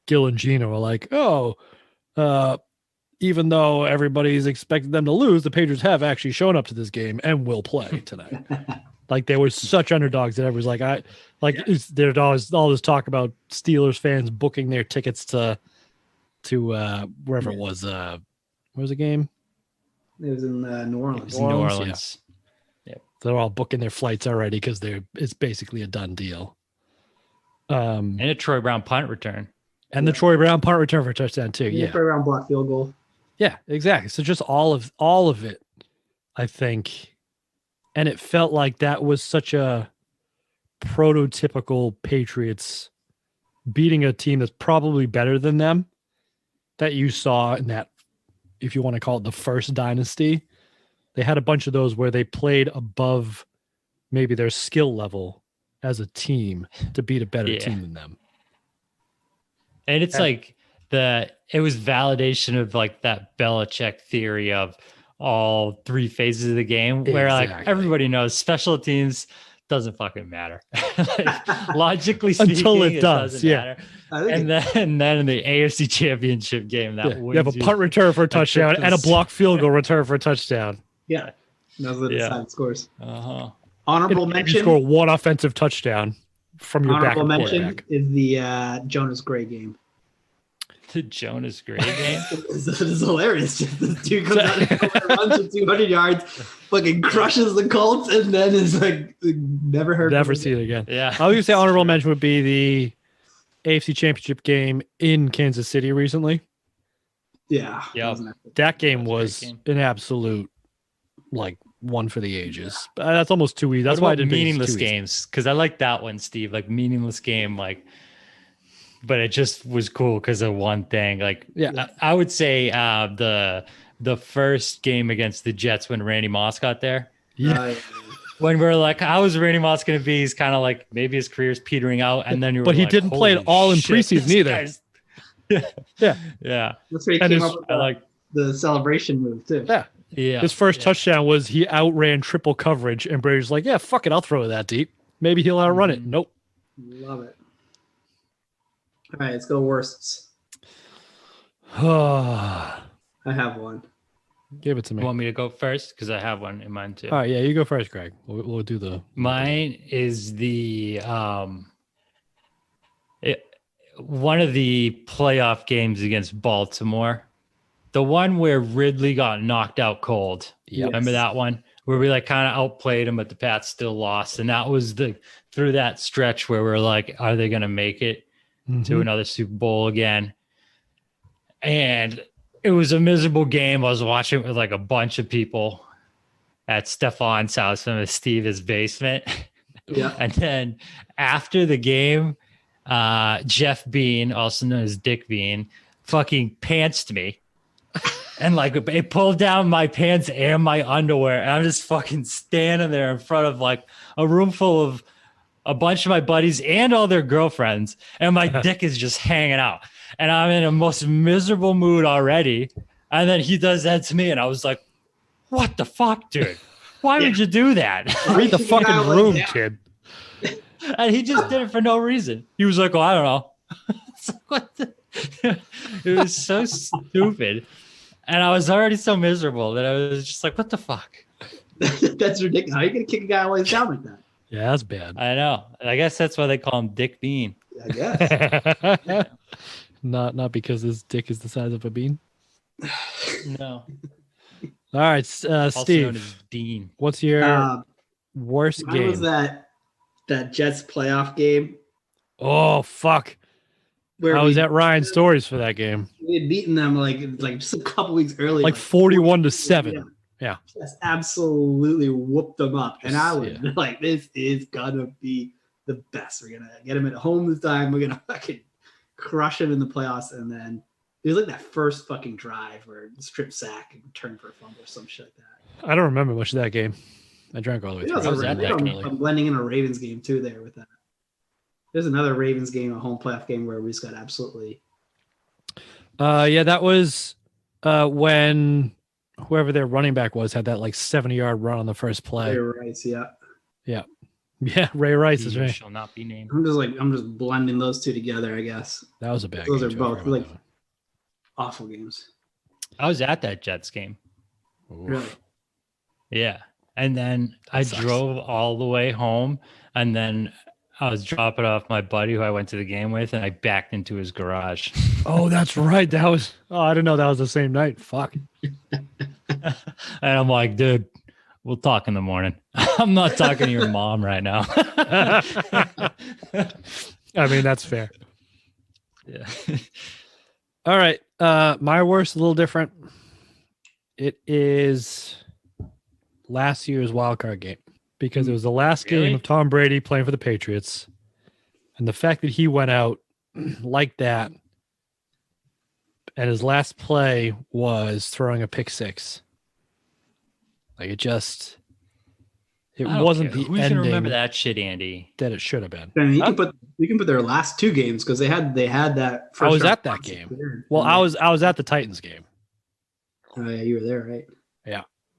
Gil and Gina were like, even though everybody's expected them to lose, the Patriots have actually shown up to this game and will play tonight. Like they were such underdogs that everyone's like, there's always all this talk about Steelers fans booking their tickets to wherever it was. Where was the game? It was in New Orleans. New Orleans. Yeah. They're all booking their flights already because it's basically a done deal. And a Troy Brown punt return. And the Troy Brown punt return for a touchdown too. Yeah. Troy Brown block field goal. Yeah, exactly. So just all of it, I think. And it felt like that was such a prototypical Patriots beating a team that's probably better than them that you saw in that, if you want to call it the first dynasty. They had a bunch of those where they played above maybe their skill level as a team to beat a better team than them. And it's it was validation of like that Belichick theory of all three phases of the game where like everybody knows special teams doesn't fucking matter. Like, logically speaking, until it does. Matter. And then in the AFC Championship game, you have a punt return for a touchdown and a blocked field goal return for a touchdown. Yeah. Those are the deciding scores. Honorable mention. You score one offensive touchdown from your backup quarterback. Honorable mention is the Jonas Gray game. The Jonas Gray game? This is hilarious. Just this dude comes out and runs for 200 yards, fucking crushes the Colts, and then is like, never see it again. Yeah. I was going to say honorable mention would be the AFC Championship game in Kansas City recently. Yeah. That game was an absolute, like, one for the ages. That's almost too easy. That's why I did meaningless games, because I like that one, Steve. Like, meaningless game, like, but it just was cool because of one thing. Like, I would say the first game against the Jets when Randy Moss got there. Yeah. When we're like, how is Randy Moss going to be? He's kind of like, maybe his career's petering out. And then he didn't play at all in preseason either. Yeah. That's where he came up with the celebration move too. Yeah. His first touchdown was he outran triple coverage, and Brady's like, yeah, fuck it, I'll throw it that deep. Maybe he'll outrun it. Nope. Love it. All right, let's go worsts. I have one. Give it to me. You want me to go first? Because I have one in mind too. All right, yeah, you go first, Greg. We'll do the. Mine is the one of the playoff games against Baltimore. The one where Ridley got knocked out cold. Yep. Remember that one? where we like kind of outplayed them, but the Pats still lost. And that was through that stretch where we're like, are they going to make it to another Super Bowl again? And it was a miserable game. I was watching it with like a bunch of people at Stefan's house in Steve's basement. Yeah. And then after the game, Jeff Bean, also known as Dick Bean, fucking pantsed me. And like it pulled down my pants and my underwear. And I'm just fucking standing there in front of like a room full of a bunch of my buddies and all their girlfriends. And my dick is just hanging out. And I'm in a most miserable mood already. And then he does that to me. And I was like, what the fuck, dude? Why would you do that? Read the fucking room, kid. And he just did it for no reason. He was like, oh, I don't know. It was so stupid. And I was already so miserable that I was just like, what the fuck? That's ridiculous. How are you going to kick a guy while he's down like that? Yeah, that's bad. I know. I guess that's why they call him Dick Bean. I guess. Not because his dick is the size of a bean. No. All right, Also known Steve, as Dean. what's your worst Mine game? was that Jets playoff game. Oh, fuck. Where I was at Ryan's Stories for that game. We had beaten them like just a couple weeks earlier. Like 41-7. Yeah. Just absolutely whooped them up. And I was Yeah. like, this is gonna be the best. We're gonna get them at home this time. We're gonna fucking crush them in the playoffs. And then it was like that first fucking drive where strip sack and return for a fumble or some shit like that. I don't remember much of that game. I drank all the way It through. was I was at that game. I'm blending in a Ravens game too there with that. There's another Ravens game, a home playoff game where we just got absolutely. Yeah, that was when whoever their running back was had that like 70-yard run on the first play. Ray Rice, yeah. Yeah, Ray Rice is He right. shall not be named. I'm just blending those two together, I guess. That was a bad Those game. are too. I both, forgot about like- that one. Awful games. I was at that Jets game. Oof. Really. Yeah. And then I sucks. drove all the way home. And then I was dropping off my buddy who I went to the game with, and I backed into his garage. Oh, that's right. That was. Oh, I didn't know that was the same night. Fuck. And I'm like, dude, we'll talk in the morning. I'm not talking to your mom right now. I mean, that's fair. Yeah. All right. My worst, a little different. It is last year's wild card game because it was the last Really? game of Tom Brady playing for the Patriots. And the fact that he went out like that and his last play was throwing a pick six. Like it wasn't the Who's gonna ending remember that shit, Andy? that it should have been. I mean, you can put their last two games because they had that. I was round at that loss game. there. Well, I was at the Titans game. Oh yeah, you were there, right?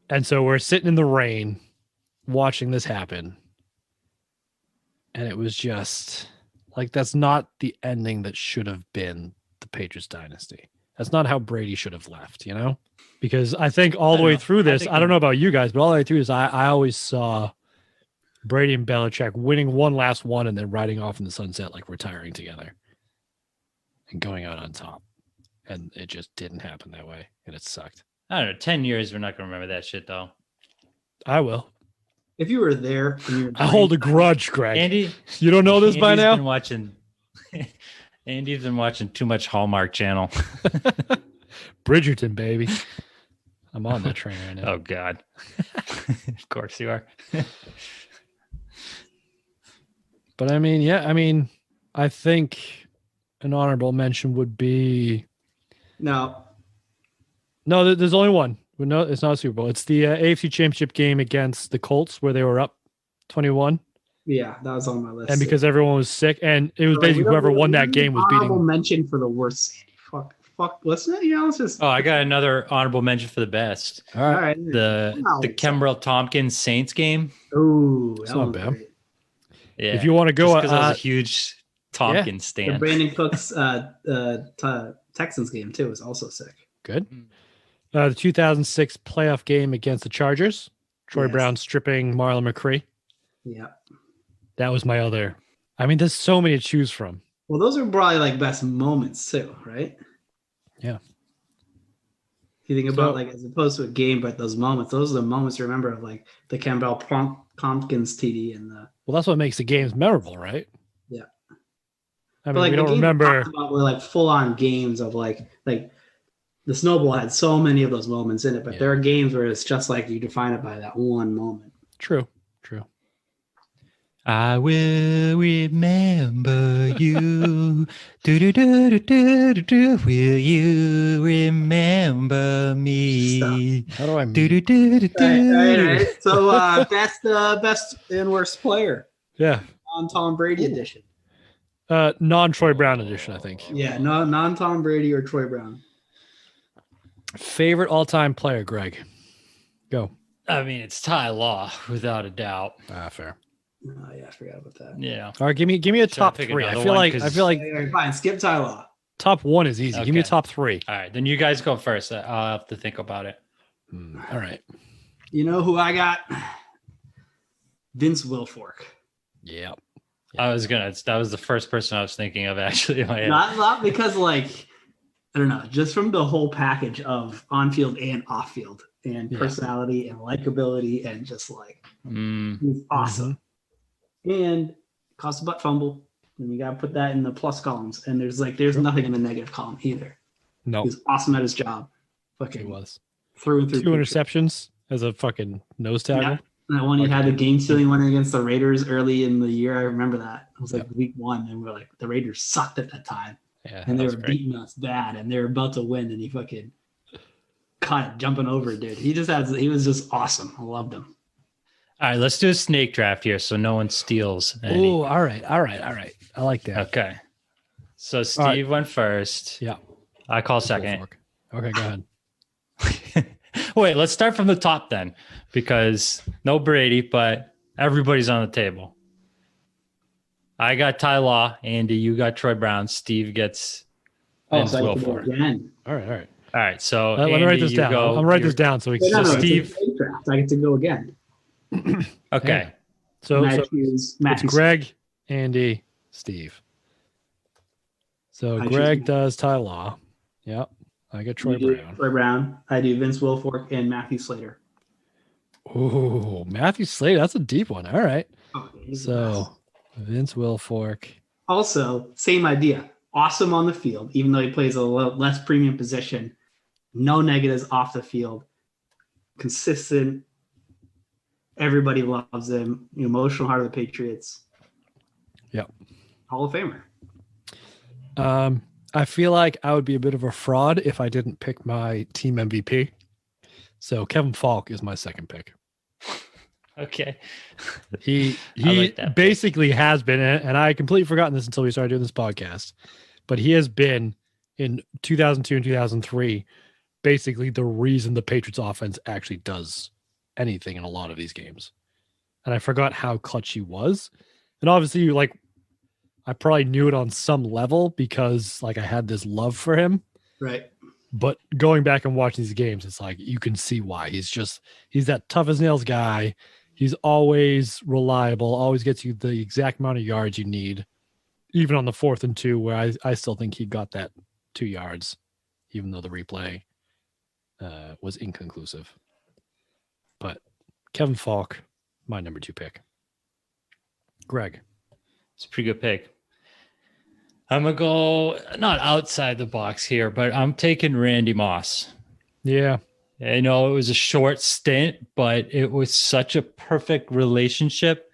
And so we're sitting in the rain watching this happen. And it was just like, that's not the ending that should have been the Patriots dynasty. That's not how Brady should have left, you know? Because I think all the way through this, I don't know about you guys, but all the way through this, I always saw Brady and Belichick winning one last one and then riding off in the sunset, like retiring together and going out on top. And it just didn't happen that way. And it sucked. I don't know. 10 years, we're not gonna remember that shit though. I will. If you were there, and you were I hold a grudge, Greg. Andy, You don't know this by Andy's now? Been watching. Andy's been watching too much Hallmark Channel. Bridgerton, baby. I'm on that train right now. Oh God. Of course you are. But I mean, I think an honorable mention would be No, there's only one. No, it's not a Super Bowl. It's the AFC Championship game against the Colts where they were up 21, yeah, that was on my list. and because everyone was sick, and it was basically whoever won that game was Honorable beating. mention for the worst. Fuck. Let's not. Let's just. Oh, I got another honorable mention for the best. All All right, right. The Wow. Kembrell Tompkins Saints game. Ooh, It's that not was bad. great. Yeah. if you want to go, because I was a huge Tompkins The stan. Brandon Cooks Texans game too was also sick. good. The 2006 playoff game against the Chargers. Troy Yes. Brown stripping Marlon McCree. Yeah. That was my other. I mean, there's so many to choose from. Well, those are probably like best moments too, right? Yeah. If you think about like as opposed to a game, but those moments, those are the moments to remember of like the Campbell Tompkins TD and the. Well, that's what makes the games memorable, right? Yeah. I mean, But like we the don't games remember. about were like full on games of like the Snowball had so many of those moments in it, but there are games where it's just like you define it by that one moment. True. I will remember you. Do. Will you remember me? How do I? Right. So that's the best and worst player Yeah. on Tom Brady edition. Non-Troy Brown edition, I think. Yeah, no, non-Tom Brady or Troy Brown. Favorite all-time player, Greg. Go. I mean, it's Ty Law without a doubt. Fair. Oh yeah, I forgot about that. Yeah. All right, give me a top pick 3. I another feel one, like All right, fine. Skip Tyler. top 1 is easy. Okay. Give me a top 3. All right, then you guys go first. I'll have to think about it. All right. You know who I got? Vince Wilfork. Yeah. That was the first person I was thinking of actually in my head. Not because like I don't know, just from the whole package of on-field and off-field and personality and likability and just like he's awesome. And cost a butt fumble. And you gotta put that in the plus columns. And there's nothing in the negative column either. No. He was awesome at his job. Fucking He was. through and through. 2 interceptions as a fucking nose tackle. Yeah. And that one he had the game-stealing one against the Raiders early in the year. I remember that. It was like week 1, and we're like the Raiders sucked at that time. Yeah, and they were beating us bad, and they were about to win, and he fucking caught it jumping over it, dude. He was just awesome. I loved him. All right, let's do a snake draft here so no one steals any. Oh, all right. I like that. Okay. So Steve went first. Yeah. I call second. Okay, go ahead. Wait, let's start from the top then, because no Brady, but everybody's on the table. I got Ty Law. Andy, you got Troy Brown. Steve gets Vince Wilfork. Again. All right. All right, so Let me write this down. I'm gonna write this down so we can. Steve, I get to go again. Okay. So Matthews. it's Greg, Andy, Steve. So Greg does Ty Law. Yep. I get Troy Brown. Troy Brown. I do Vince Wilfork and Matthew Slater. Oh, Matthew Slater. That's a deep one. All right. Oh, So Vince Wilfork. Also, same idea. Awesome on the field, even though he plays a less premium position. No negatives off the field. Consistent. Everybody loves him. The emotional heart of the Patriots. Yep. Hall of Famer. I feel like I would be a bit of a fraud if I didn't pick my team MVP. So Kevin Falk is my second pick. Okay. He like basically has been, and I completely forgotten this until we started doing this podcast, but he has been in 2002 and 2003 basically the reason the Patriots offense actually does anything in a lot of these games. And I forgot how clutch he was. And obviously, like, I probably knew it on some level because like I had this love for him. Right. But going back and watching these games, it's like you can see why. He's that tough as nails guy. He's always reliable, always gets you the exact amount of yards you need, even on the 4th and 2, where I still think he got that 2 yards, even though the replay was inconclusive. But Kevin Falk, my number 2 pick. Greg. It's a pretty good pick. I'm going to go not outside the box here, but I'm taking Randy Moss. Yeah. I know it was a short stint, but it was such a perfect relationship.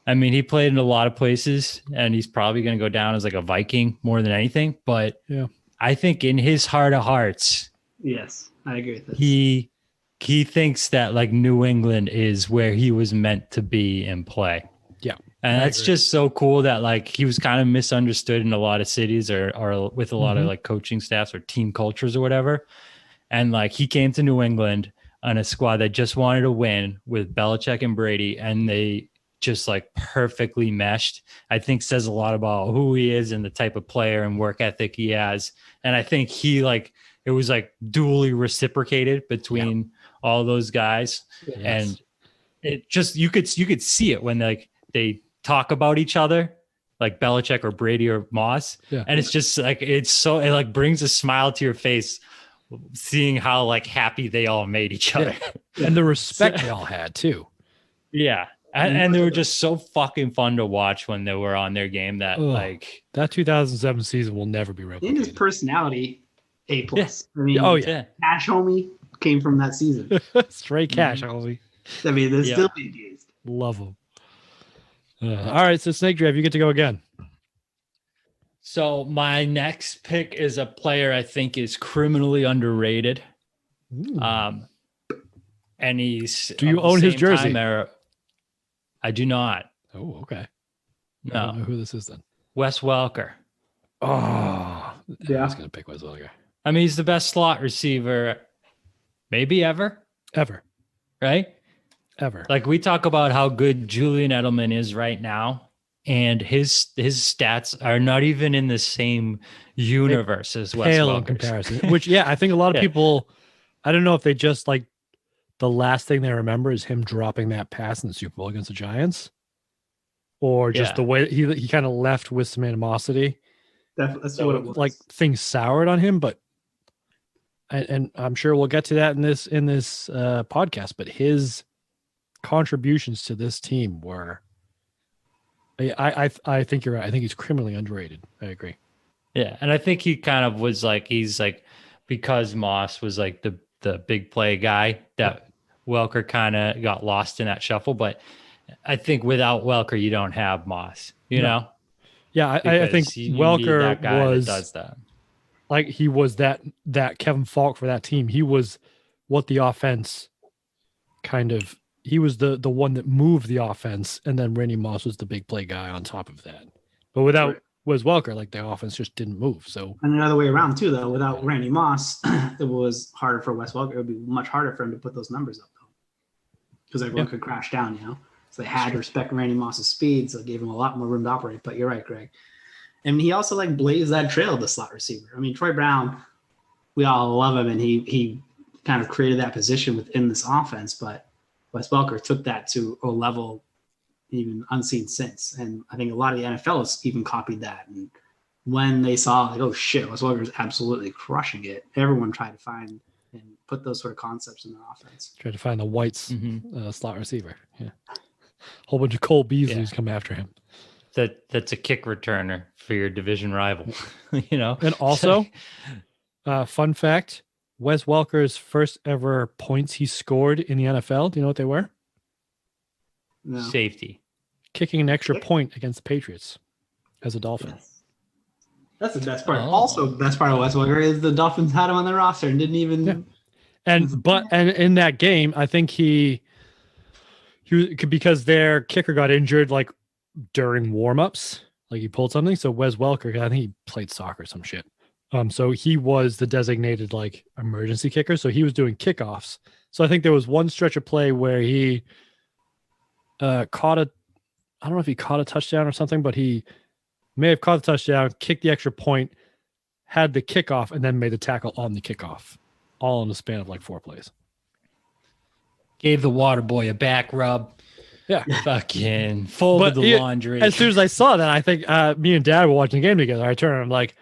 I mean, he played in a lot of places, and he's probably going to go down as like a Viking more than anything. But yeah, I think in his heart of hearts, yes, I agree with this. He thinks that like New England is where he was meant to be and play. Yeah. And that's just so cool that like he was kind of misunderstood in a lot of cities or with a lot of like coaching staffs or team cultures or whatever. And like he came to New England on a squad that just wanted to win with Belichick and Brady, and they just like perfectly meshed. I think says a lot about who he is and the type of player and work ethic he has. And I think it was like duly reciprocated between all those guys. Yes. And it just, you could see it when like they talk about each other, like Belichick or Brady or Moss. Yeah. And it's just like, it like brings a smile to your face seeing how like happy they all made each other. And the respect they all had too. Yeah. And they were just so fucking fun to watch when they were on their game that that 2007 season will never be replicated. In his personality, A+. Yeah. I mean, Cash homie came from that season. Straight cash, homie. I mean, they're still being used. Love them. All right, so Snake Drive, you get to go again. So my next pick is a player I think is criminally underrated. And he's do you own his jersey? I do not. Oh, okay. No. I don't know who this is then. Wes Welker. Oh, yeah. I was going to pick Wes Welker. I mean, he's the best slot receiver maybe ever. Ever. Right? Ever. Like we talk about how good Julian Edelman is right now, and his stats are not even in the same universe as Wes Welker's. In comparison. Which, I think a lot of people, I don't know if they just like the last thing they remember is him dropping that pass in the Super Bowl against the Giants, or just the way he kind of left with some animosity. That's what it was. Like things soured on him, but and I'm sure we'll get to that in this podcast. But his contributions to this team were, I think you're right. I think he's criminally underrated. I agree. Yeah, and I think he kind of was like because Moss was like the big play guy that Welker kind of got lost in that shuffle. But I think without Welker, you don't have Moss. You know. Yeah, I think Welker that guy was that does that. Like he was that Kevin Falk for that team. He was what the offense kind of. He was the one that moved the offense, and then Randy Moss was the big play guy on top of that. But without Wes Welker, like the offense just didn't move. So and another way around too, though, without Randy Moss, it was harder for Wes Welker. It would be much harder for him to put those numbers up, though, because everyone could crash down. So they had to respect Randy Moss's speed, so it gave him a lot more room to operate. But you're right, Greg. And he also like blazed that trail, the slot receiver. I mean, Troy Brown, we all love him, and he kind of created that position within this offense. But Wes Welker took that to a level even unseen since. And I think a lot of the NFL has even copied that. And when they saw, like, oh shit, Wes Welker is absolutely crushing it, everyone tried to find and put those sort of concepts in their offense. Tried to find the White's slot receiver. Yeah. Whole bunch of Cole Beasleys come after him. That's a kick returner for your division rival, And also, fun fact, Wes Welker's first ever points he scored in the NFL, do you know what they were? No. Safety. Kicking an extra point against the Patriots as a Dolphin. Yes. That's the best part. Also, the best part of Wes Welker is the Dolphins had him on their roster and didn't even. Yeah. And in that game, I think he because their kicker got injured like during warmups, like he pulled something. So Wes Welker, I think he played soccer or some shit. So he was the designated like emergency kicker. So he was doing kickoffs. So I think there was one stretch of play where he I don't know if he caught a touchdown or something, but he may have caught the touchdown, kicked the extra point, had the kickoff, and then made the tackle on the kickoff, all in the span of like 4 plays. Gave the water boy a back rub. Yeah. Fucking folded the laundry. As soon as I saw that, I think me and Dad were watching the game together. I turned and I'm like,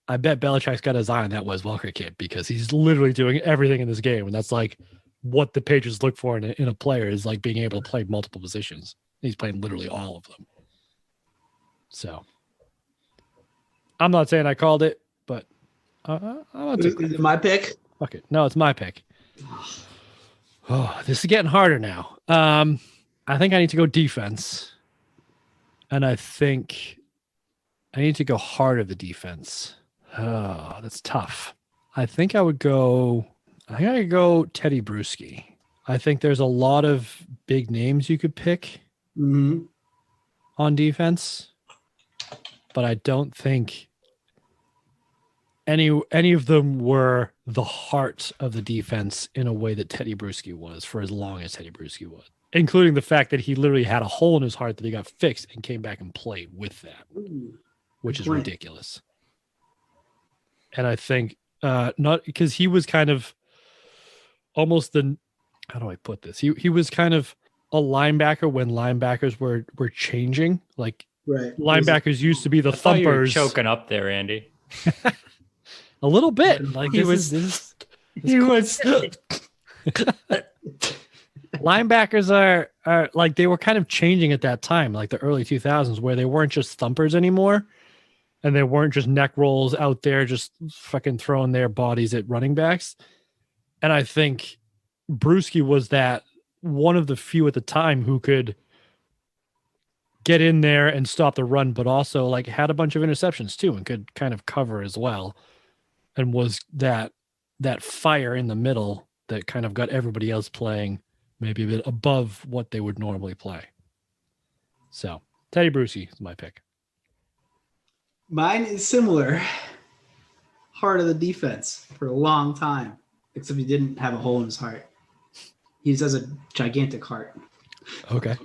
I bet Belichick's got his eye on that Wes Welker kid because he's literally doing everything in this game. And that's like what the Patriots look for in a player is like being able to play multiple positions. He's playing literally all of them. So I'm not saying I called it, but Is it my pick? Fuck it. No, it's my pick. Oh, this is getting harder now. I think I need to go defense. And I think I need to go hard of the defense. Oh, that's tough. I think I could go Teddy Bruschi. I think there's a lot of big names you could pick on defense, but I don't think any of them were the heart of the defense in a way that Teddy Bruschi was for as long as Teddy Bruschi was, including the fact that he literally had a hole in his heart that he got fixed and came back and played with that, which is ridiculous. And I think not because he was kind of almost how do I put this? He was kind of a linebacker when linebackers were changing. Like linebackers used to be the thumpers. You were choking up there, Andy. A little bit. Like he was He was. Linebackers are like, they were kind of changing at that time, like the early 2000s, where they weren't just thumpers anymore, and they weren't just neck rolls out there just fucking throwing their bodies at running backs. And I think Bruschi was that one of the few at the time who could get in there and stop the run, but also like had a bunch of interceptions too and could kind of cover as well, and was that fire in the middle that kind of got everybody else playing maybe a bit above what they would normally play. So Teddy Bruschi is my pick. Mine is similar. Heart of the defense for a long time, except he didn't have a hole in his heart. He just has a gigantic heart. Okay.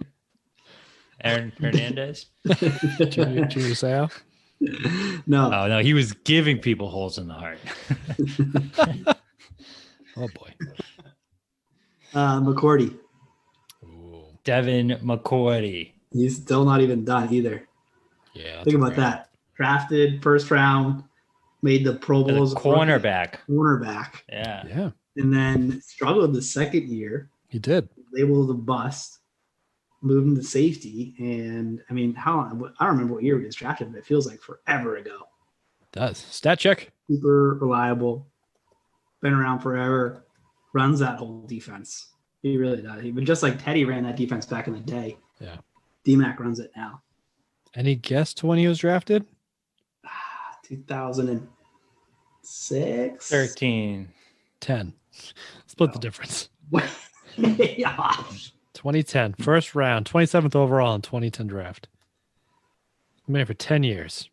Aaron Hernandez? Junior Seau? No. Oh, no, he was giving people holes in the heart. Oh, boy. McCourty. Ooh. Devin McCourty. He's still not even done either. Yeah. Think about that. Drafted first round, made the Pro The Bowls. cornerback. Cornerback. Yeah. Yeah. And then struggled the second year. He did. Labeled a bust. Moved into safety. And I mean, I don't remember what year he was drafted, but it feels like forever ago. It does. Stat check. Super reliable. Been around forever. Runs that whole defense. He really does. Even just like Teddy ran that defense back in the day. Yeah. D-Mac runs it now. Any guess to when he was drafted? 2006? 13. 10. Split the difference. Yeah. 2010. First round. 27th overall in 2010 draft. Man, for 10 years.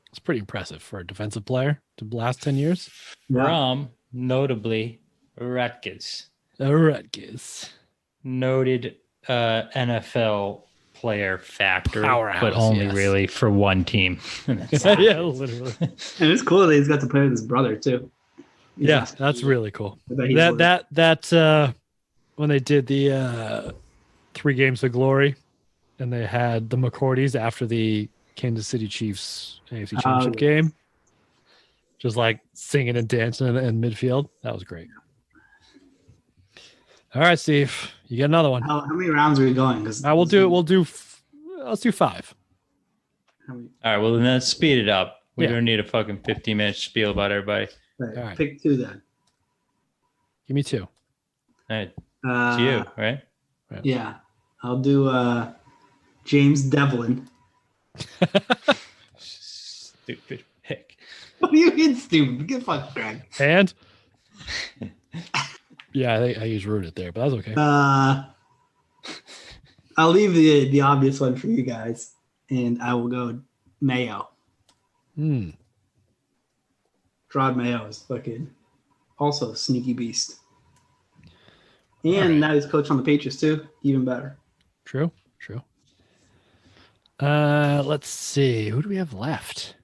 It's pretty impressive for a defensive player to last 10 years. From, notably, Rutgers. Rutgers. Noted NFL player factor, Powerhouse, but only yes. really for one team. Yeah, literally. And it's cool that he's got to play with his brother too. Yeah, that's really cool. I bet he's That when they did the 3 games of glory, and they had the McCourties after the Kansas City Chiefs AFC Championship game, just like singing and dancing in midfield. That was great. All right, Steve, you get another one. How many rounds are we going? Because Let's do 5. All right, well, then let's speed it up. We Yeah. don't need a fucking 15-minute spiel about everybody. Right, All right. pick 2 then. Give me 2. All right, it's you, right? Yeah, I'll do James Devlin. Stupid pick. What do you mean, stupid? Get fucked, Greg. And yeah, I used rooted there, but that's okay. I'll leave the obvious one for you guys, and I will go Mayo. Rod Mayo is fucking also a sneaky beast. And now he's coach on the Patriots too. Even better. True. Let's see. Who do we have left?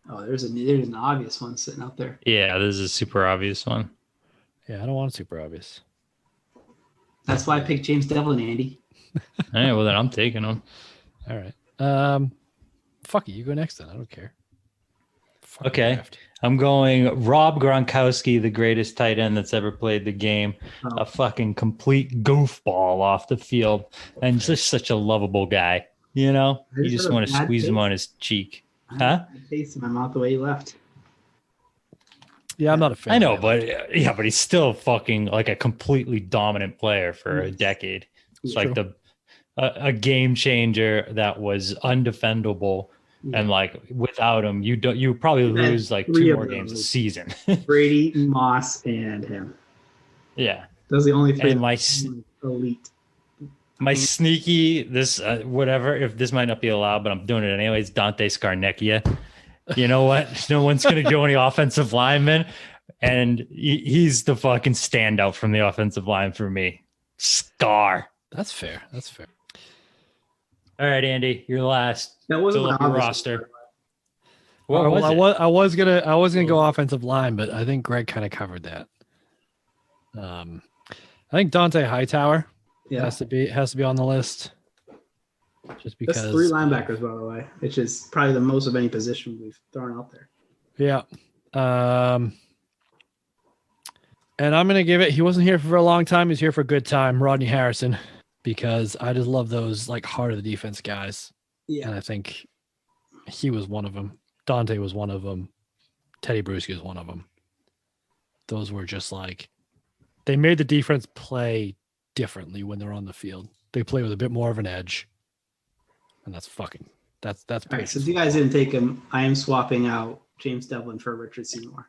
Oh, there's an obvious one sitting out there. Yeah, this is a super obvious one. Yeah, I don't want it super obvious. That's why I picked James Devlin, Andy. All right, well, then I'm taking him. All right. Fuck it. You go next then. I don't care. Fuck Okay. draft. I'm going Rob Gronkowski, the greatest tight end that's ever played the game. Oh. A fucking complete goofball off the field, and just such a lovable guy. You know, I you just just had a want to bad squeeze him taste. on his cheek. Huh? I tasted my mouth the way he left. Yeah, I'm not a fan. I know, of but he's still fucking like a completely dominant player for a Yes. decade. It's It's like true. a game changer that was undefendable. Yeah. And like without him, you probably You had lose like 3 2 of more games a those. season. Brady, Moss, and him. Yeah. Those are the only 3 And that my were elite. my sneaky whatever, if this might not be allowed, but I'm doing it anyways. Dante Scarnecchia. You know what? No one's gonna go any offensive lineman, and he's the fucking standout from the offensive line for me. Scar. That's fair. All right, Andy, you're last. That wasn't Fill my up your obvious roster. Well, What was it? I was gonna go offensive line, but I think Greg kind of covered that. I think Dante Hightower Yeah. has to be on the list. Just because That's 3 linebackers, by the way, which is probably the most of any position we've thrown out there. Yeah. And I'm going to give it, he wasn't here for a long time. He's here for a good time, Rodney Harrison, because I just love those like heart of the defense guys. Yeah. And I think he was one of them. Dante was one of them. Teddy Bruschi was one of them. Those were just like, they made the defense play differently when they're on the field. They play with a bit more of an edge. And that's all right. So if you guys didn't take him, I am swapping out James Devlin for Richard Seymour.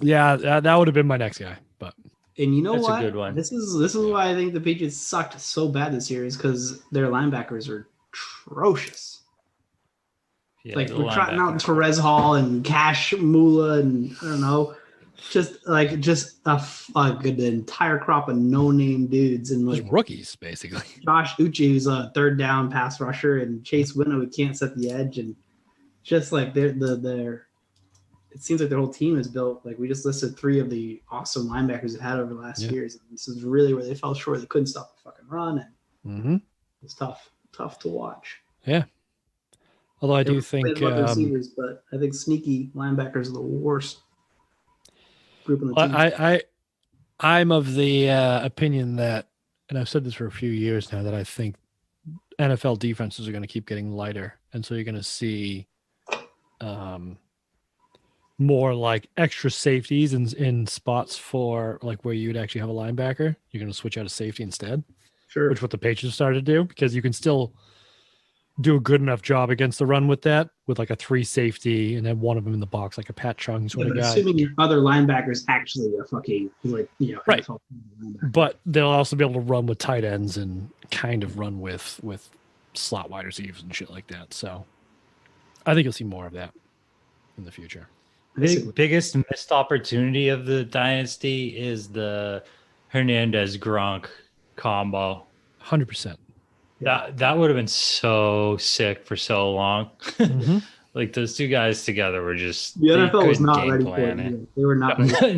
Yeah, that would have been my next guy. But and you know that's what? a good one. This is why I think the Patriots sucked so bad this year is because their linebackers are atrocious. Yeah, like we're trotting out Terez Hall and Cash Mula and I don't know, just an entire crop of no-name dudes and like rookies basically. Josh Uche, who's a third down pass rusher, and Chase Winovich, who can't set the edge, and just like they're it seems like their whole team is built. Like we just listed 3 of the awesome linebackers they've had over the last years. And this is really where they fell short. They couldn't stop the fucking run, and it's tough to watch. Yeah. Although I do think receivers, but I think sneaky linebackers are the worst group in the team. I'm of the opinion that, and I've said this for a few years now, that I think NFL defenses are going to keep getting lighter, and so you're going to see more like extra safeties in spots for like where you would actually have a linebacker. You're going to switch out a safety instead, sure. Which is what the Patriots started to do, because you can still do a good enough job against the run with that, with like a 3 safety and then one of them in the box, like a Pat Chung sort of guy. Assuming your other linebackers actually are fucking right. But they'll also be able to run with tight ends and kind of run with slot wide receivers and shit like that. So I think you'll see more of that in the future. Biggest missed opportunity of the dynasty is the Hernandez Gronk combo. 100%. That would have been so sick for so long. Mm-hmm. Like those 2 guys together were just the NFL was not ready for it. They were not ready.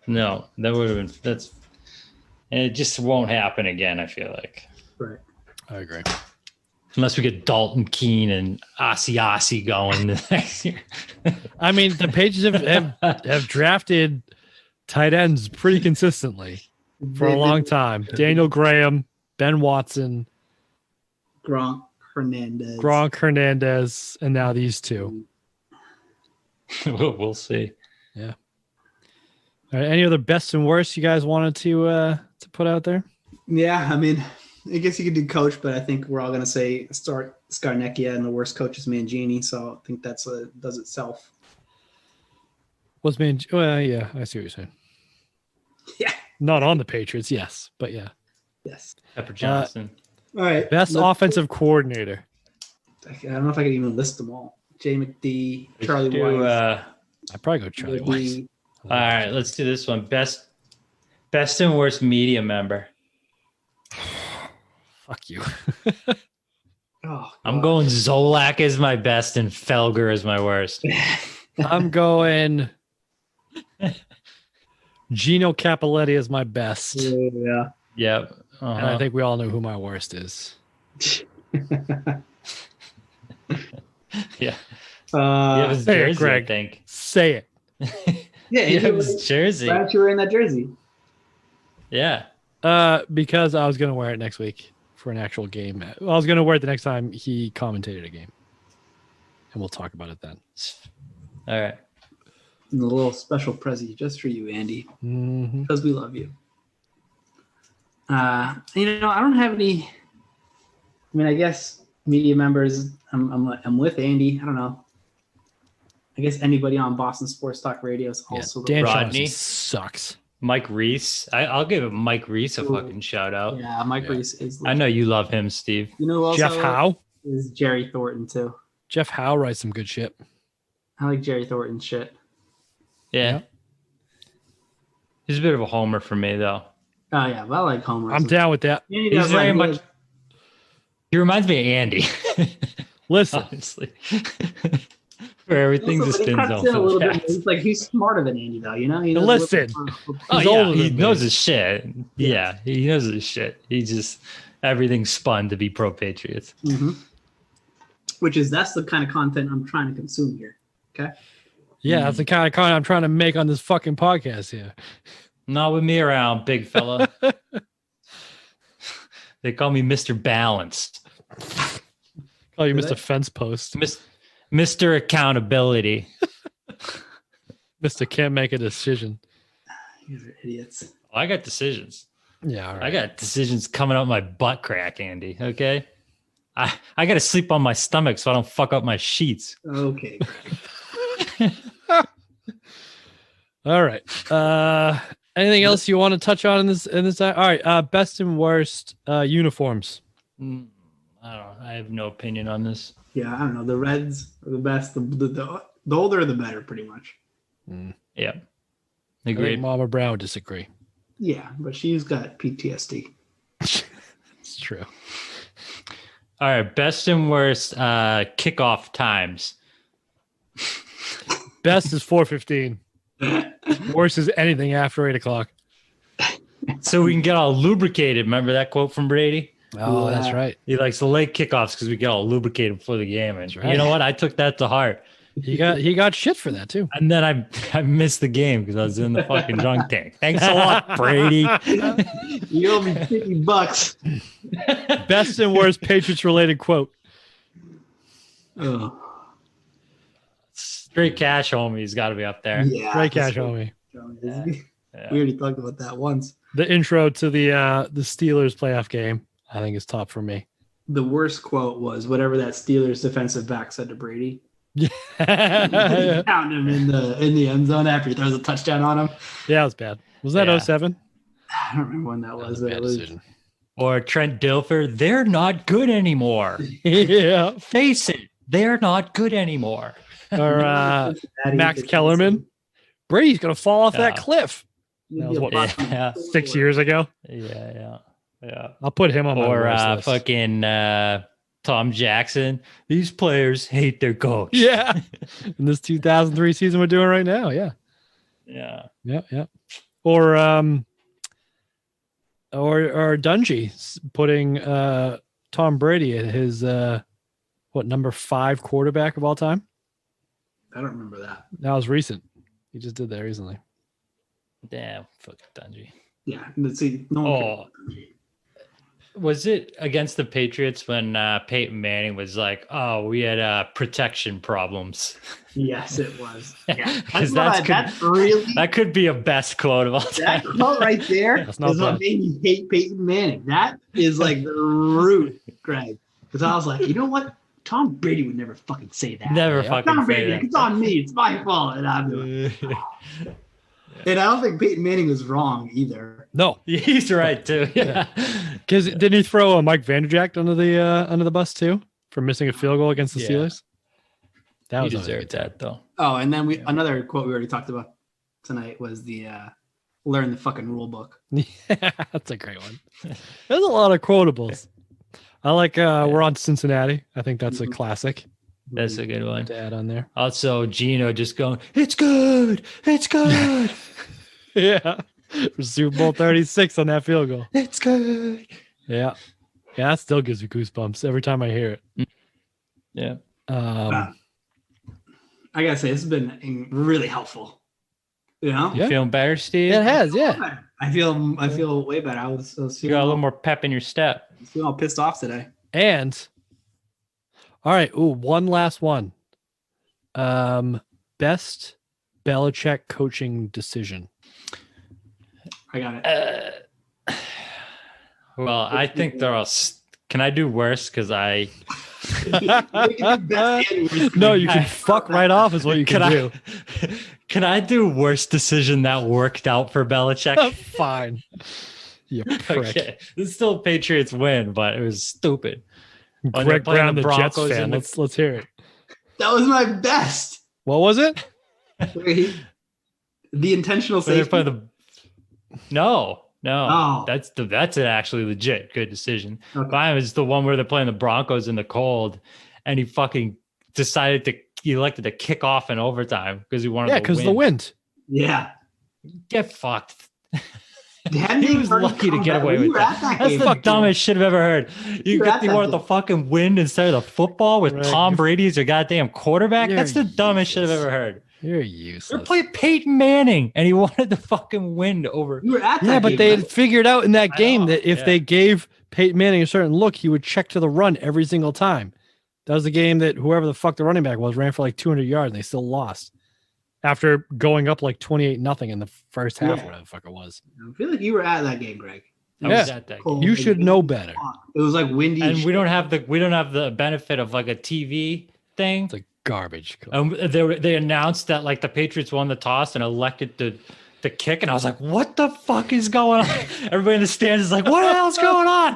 No, that would have been and it just won't happen again. I feel like. Right. I agree. Unless we get Dalton Keene and Asi going the next year. I mean, the Patriots have drafted tight ends pretty consistently for a long time. Daniel Graham, Ben Watson, Gronk Hernandez, and now these 2. We'll see. Yeah. All right, any other best and worst you guys wanted to put out there? Yeah, I mean, I guess you could do coach, but I think we're all going to say start Scarnecchia, and the worst coach is Mangini, so I think that's does itself. What's Mangini? Well, yeah, I see what you're saying. Yeah. Not on the Patriots, yes, but yeah. Yes. Pepper Johnson. All right. Best offensive coordinator. I don't know if I can even list them all. Jay McD, Charlie Wise. I'd probably go Charlie Wise. All right, let's do this one. Best and worst media member. Fuck you. I'm going Zolak as my best and Felger as my worst. I'm going Gino Cappelletti as my best. Yeah. Yep. And I think we all know who my worst is. Yeah. His jersey, Greg. I think. Say it. Yeah, his jersey. Glad you were in that jersey. Yeah. Because I was going to wear it next week for an actual game. I was going to wear it the next time he commentated a game. And we'll talk about it then. All right. And a little special present just for you, Andy. Mm-hmm. Because we love you. I don't have any. I mean, I guess media members. I'm with Andy. I don't know. I guess anybody on Boston Sports Talk Radio is also Dan Rodney sucks. Mike Reese. I'll give Mike Reese a fucking shout out. Yeah, Mike Reese is. I know you love him, Steve. You know, also Jeff Howe is Jerry Thornton too. Jeff Howe writes some good shit. I like Jerry Thornton shit. Yeah. He's a bit of a homer for me, though. Oh yeah, well, I like Homer. I'm down with that. He's very much. He reminds me of Andy. Listen, honestly, for everything to spin zone. He's smarter than Andy, though. You know. Listen, he knows his shit. Yeah, he knows his shit. He just everything's spun to be pro Patriots. Mm-hmm. That's the kind of content I'm trying to consume here. Okay. Yeah, that's the kind of content I'm trying to make on this fucking podcast here. Not with me around, big fella. They call me Mr. Balance. Call you Mr. Fence Post. Mr. Accountability. Mr. Can't make a decision. You guys are idiots. Oh, I got decisions. Yeah, all right. I got decisions coming up my butt crack, Andy. Okay. I got to sleep on my stomach so I don't fuck up my sheets. Okay. All right. Anything else you want to touch on in this? All right. Best and worst uniforms. I don't know. I have no opinion on this. Yeah, I don't know. The Reds are the best. The older, the better, pretty much. Yeah. I Agreed. think Mama Brown would disagree. Yeah, but she's got PTSD. It's true. All right. Best and worst kickoff times. Best is 4:15. Worst is anything after 8 o'clock. So we can get all lubricated. Remember that quote from Brady? Oh, that's right. He likes the late kickoffs because we get all lubricated before the game. And right. you know what? I took that to heart. He got shit for that too. And then I missed the game because I was in the fucking drunk tank. Thanks a lot, Brady. You owe me $50. Best and worst Patriots related quote. Oh. Straight cash homie's got to be up there. Yeah. Straight cash, homie. Yeah. We already talked about that once. The intro to the Steelers playoff game, I think, is top for me. The worst quote was whatever that Steelers defensive back said to Brady. Yeah, Found him in the end zone after he throws a touchdown on him. yeah, it was bad. Was that Yeah. 07? I don't remember when that was. That was a bad It was decision. Or Trent Dilfer, they're not good anymore. Yeah. Face it, they're not good anymore. Or Max Kellerman. Brady's gonna fall off that Yeah. cliff. That was what, Yeah. 6 years ago. Yeah. I'll put him on my Or worst list. fucking Tom Jackson. These players hate their coach. Yeah. In this 2003 season we're doing right now. Yeah. Yeah. Yeah. Or Dungy putting Tom Brady at his number 5 quarterback of all time? I don't remember that. That was recent. He just did that recently. Damn, fucking Dungy. Yeah. Let's see. No one Oh. Was it against the Patriots when Peyton Manning was like, "Oh, we had protection problems"? Yes, it was. Yeah, That's really that could be a best quote of all that time. quote right there That's is not what bad. made me hate Peyton Manning. That is like the root, Greg. Because I was like, you know what? Tom Brady would never fucking say that. Never Yeah. fucking Tom say Brady, that. it's on me. It's my fault. And I'm doing. And I don't think Peyton Manning was wrong either. No. He's right too. Yeah. Because didn't he throw a Mike Vanderjagt under the bus too for missing a field goal against the Yeah. Steelers? That He was always deserved good. that though. Oh, and then another quote we already talked about tonight was the learn the fucking rule book. Yeah, that's a great one. There's a lot of quotables. I like we're on Cincinnati. I think that's a classic That's a good one. to add on there. Also, Gino just going, "It's good, it's good, Yeah. For Super Bowl 36 on that field goal. it's good." Yeah. Yeah, that still gives me goosebumps every time I hear it. Yeah. I gotta say, this has been really helpful. You know? Yeah. Feeling better, Steve? It has, yeah. I feel way better. I was You got a little more pep in your step. feeling all pissed off today. And all right, one last one. Best Belichick coaching decision. I got it. Well, I think they're all. Can I do worse? Because I. No, you can fuck right off is what you can do. Can I do worst decision that worked out for Belichick? Fine. You prick. Okay, this is still Patriots win, but it was stupid. When they're Greg playing Brown, the the Jets Broncos fan. in the- Let's hear it. That was my best. What was it? The intentional When they're safety. playing the. No, Oh. that's an actually legit good decision. Okay. Mine was the one where they're playing the Broncos in the cold, and he fucking he elected to kick off in overtime because he wanted Yeah, to because win. the wind. Yeah. Get fucked. Hadn't He they was already lucky to come get back? away We with were that. at that That's game. the dumbest shit I've ever heard. You were at that want the game. fucking wind instead of the football with Right. Tom Brady as your goddamn quarterback? You're That's the dumbest shit I've useless. ever heard. You're They're useless. playing Peyton Manning, and he wanted to fucking win over. You were at that Yeah, but game, they right? had figured out in that game that if yeah. they gave Peyton Manning a certain look, he would check to the run every single time. That was the game that whoever the fuck the running back was ran for like 200 yards, and they still lost after going up like 28-0 in the first half, whatever the fuck it was. I feel like you were at that game, Greg. I was at that game. You should know better. It was like windy. And as we shit. don't have the benefit of like a TV thing. It's like garbage. They announced that like the Patriots won the toss and elected the kick, and I was like, what the fuck is going on? Everybody in the stands is like, what the hell's going on?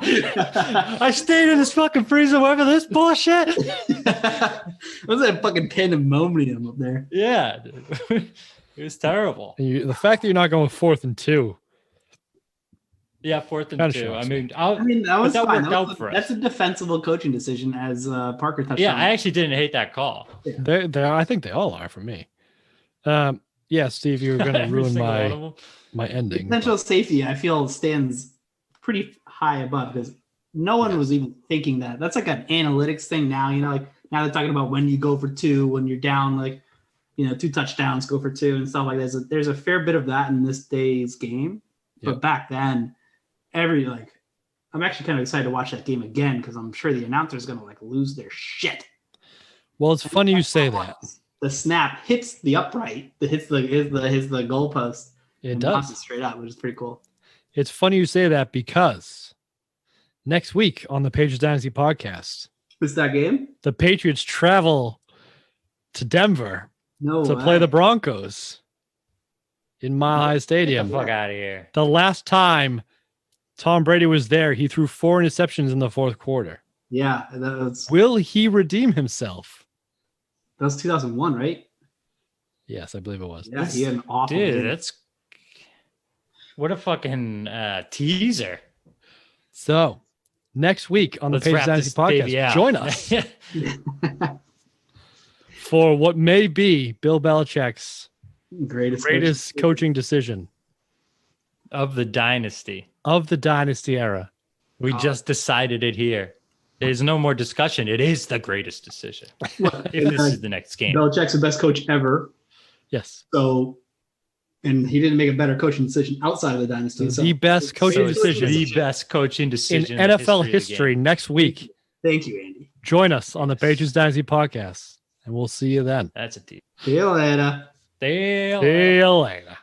I stayed in this fucking freezing weather, this bullshit. It was that fucking pandemonium up there. Yeah. It was terrible. And the fact that you're not going 4th and 2. Yeah, 4th and Kinda 2. shocks I me. mean, That was that fine. worked out for us. That's a defensible coaching decision, as Parker touched Yeah, on. I actually didn't hate that call. I think they all are for me. Yeah, Steve, you were going to Every ruin single one of them. my ending. Potential safety, I feel, stands pretty high above because no one was even thinking that. That's like an analytics thing now. Like now they're talking about when you go for 2, when you're down, like 2 touchdowns, go for 2 and stuff like that. There's a fair bit of that in this day's game. But back then, I'm actually kind of excited to watch that game again because I'm sure the announcer's going to like lose their shit. Well, it's funny you say that. The snap hits the upright, hits the goalpost. It and does. bounces straight up, which is pretty cool. It's funny you say that because next week on the Patriots Dynasty podcast, Is that game? the Patriots travel to Denver to play the Broncos in Mile High Stadium. Get the fuck out of here. The last time Tom Brady was there, he threw 4 interceptions in the 4th quarter. Yeah, that Will he redeem himself? was 2001, right? Yes, I believe it was. Yeah, he had an awful Dude, game. that's what a fucking teaser. So next week on the Let's Patriots wrap this Dynasty baby podcast, out. join us for what may be Bill Belichick's greatest coaching decision Of the dynasty. of the dynasty era. We just decided it here. There's no more discussion. It is the greatest decision. If this is the next game. Belichick's the best coach ever. Yes. So, and he didn't make a better coaching decision outside of the dynasty. So The best coaching decision The best coaching in decision NFL of the history game. next week. Thank you, Andy. Join us on the Patriots Dynasty podcast, and we'll see you then. That's a deep. See you later. Damn. See you later.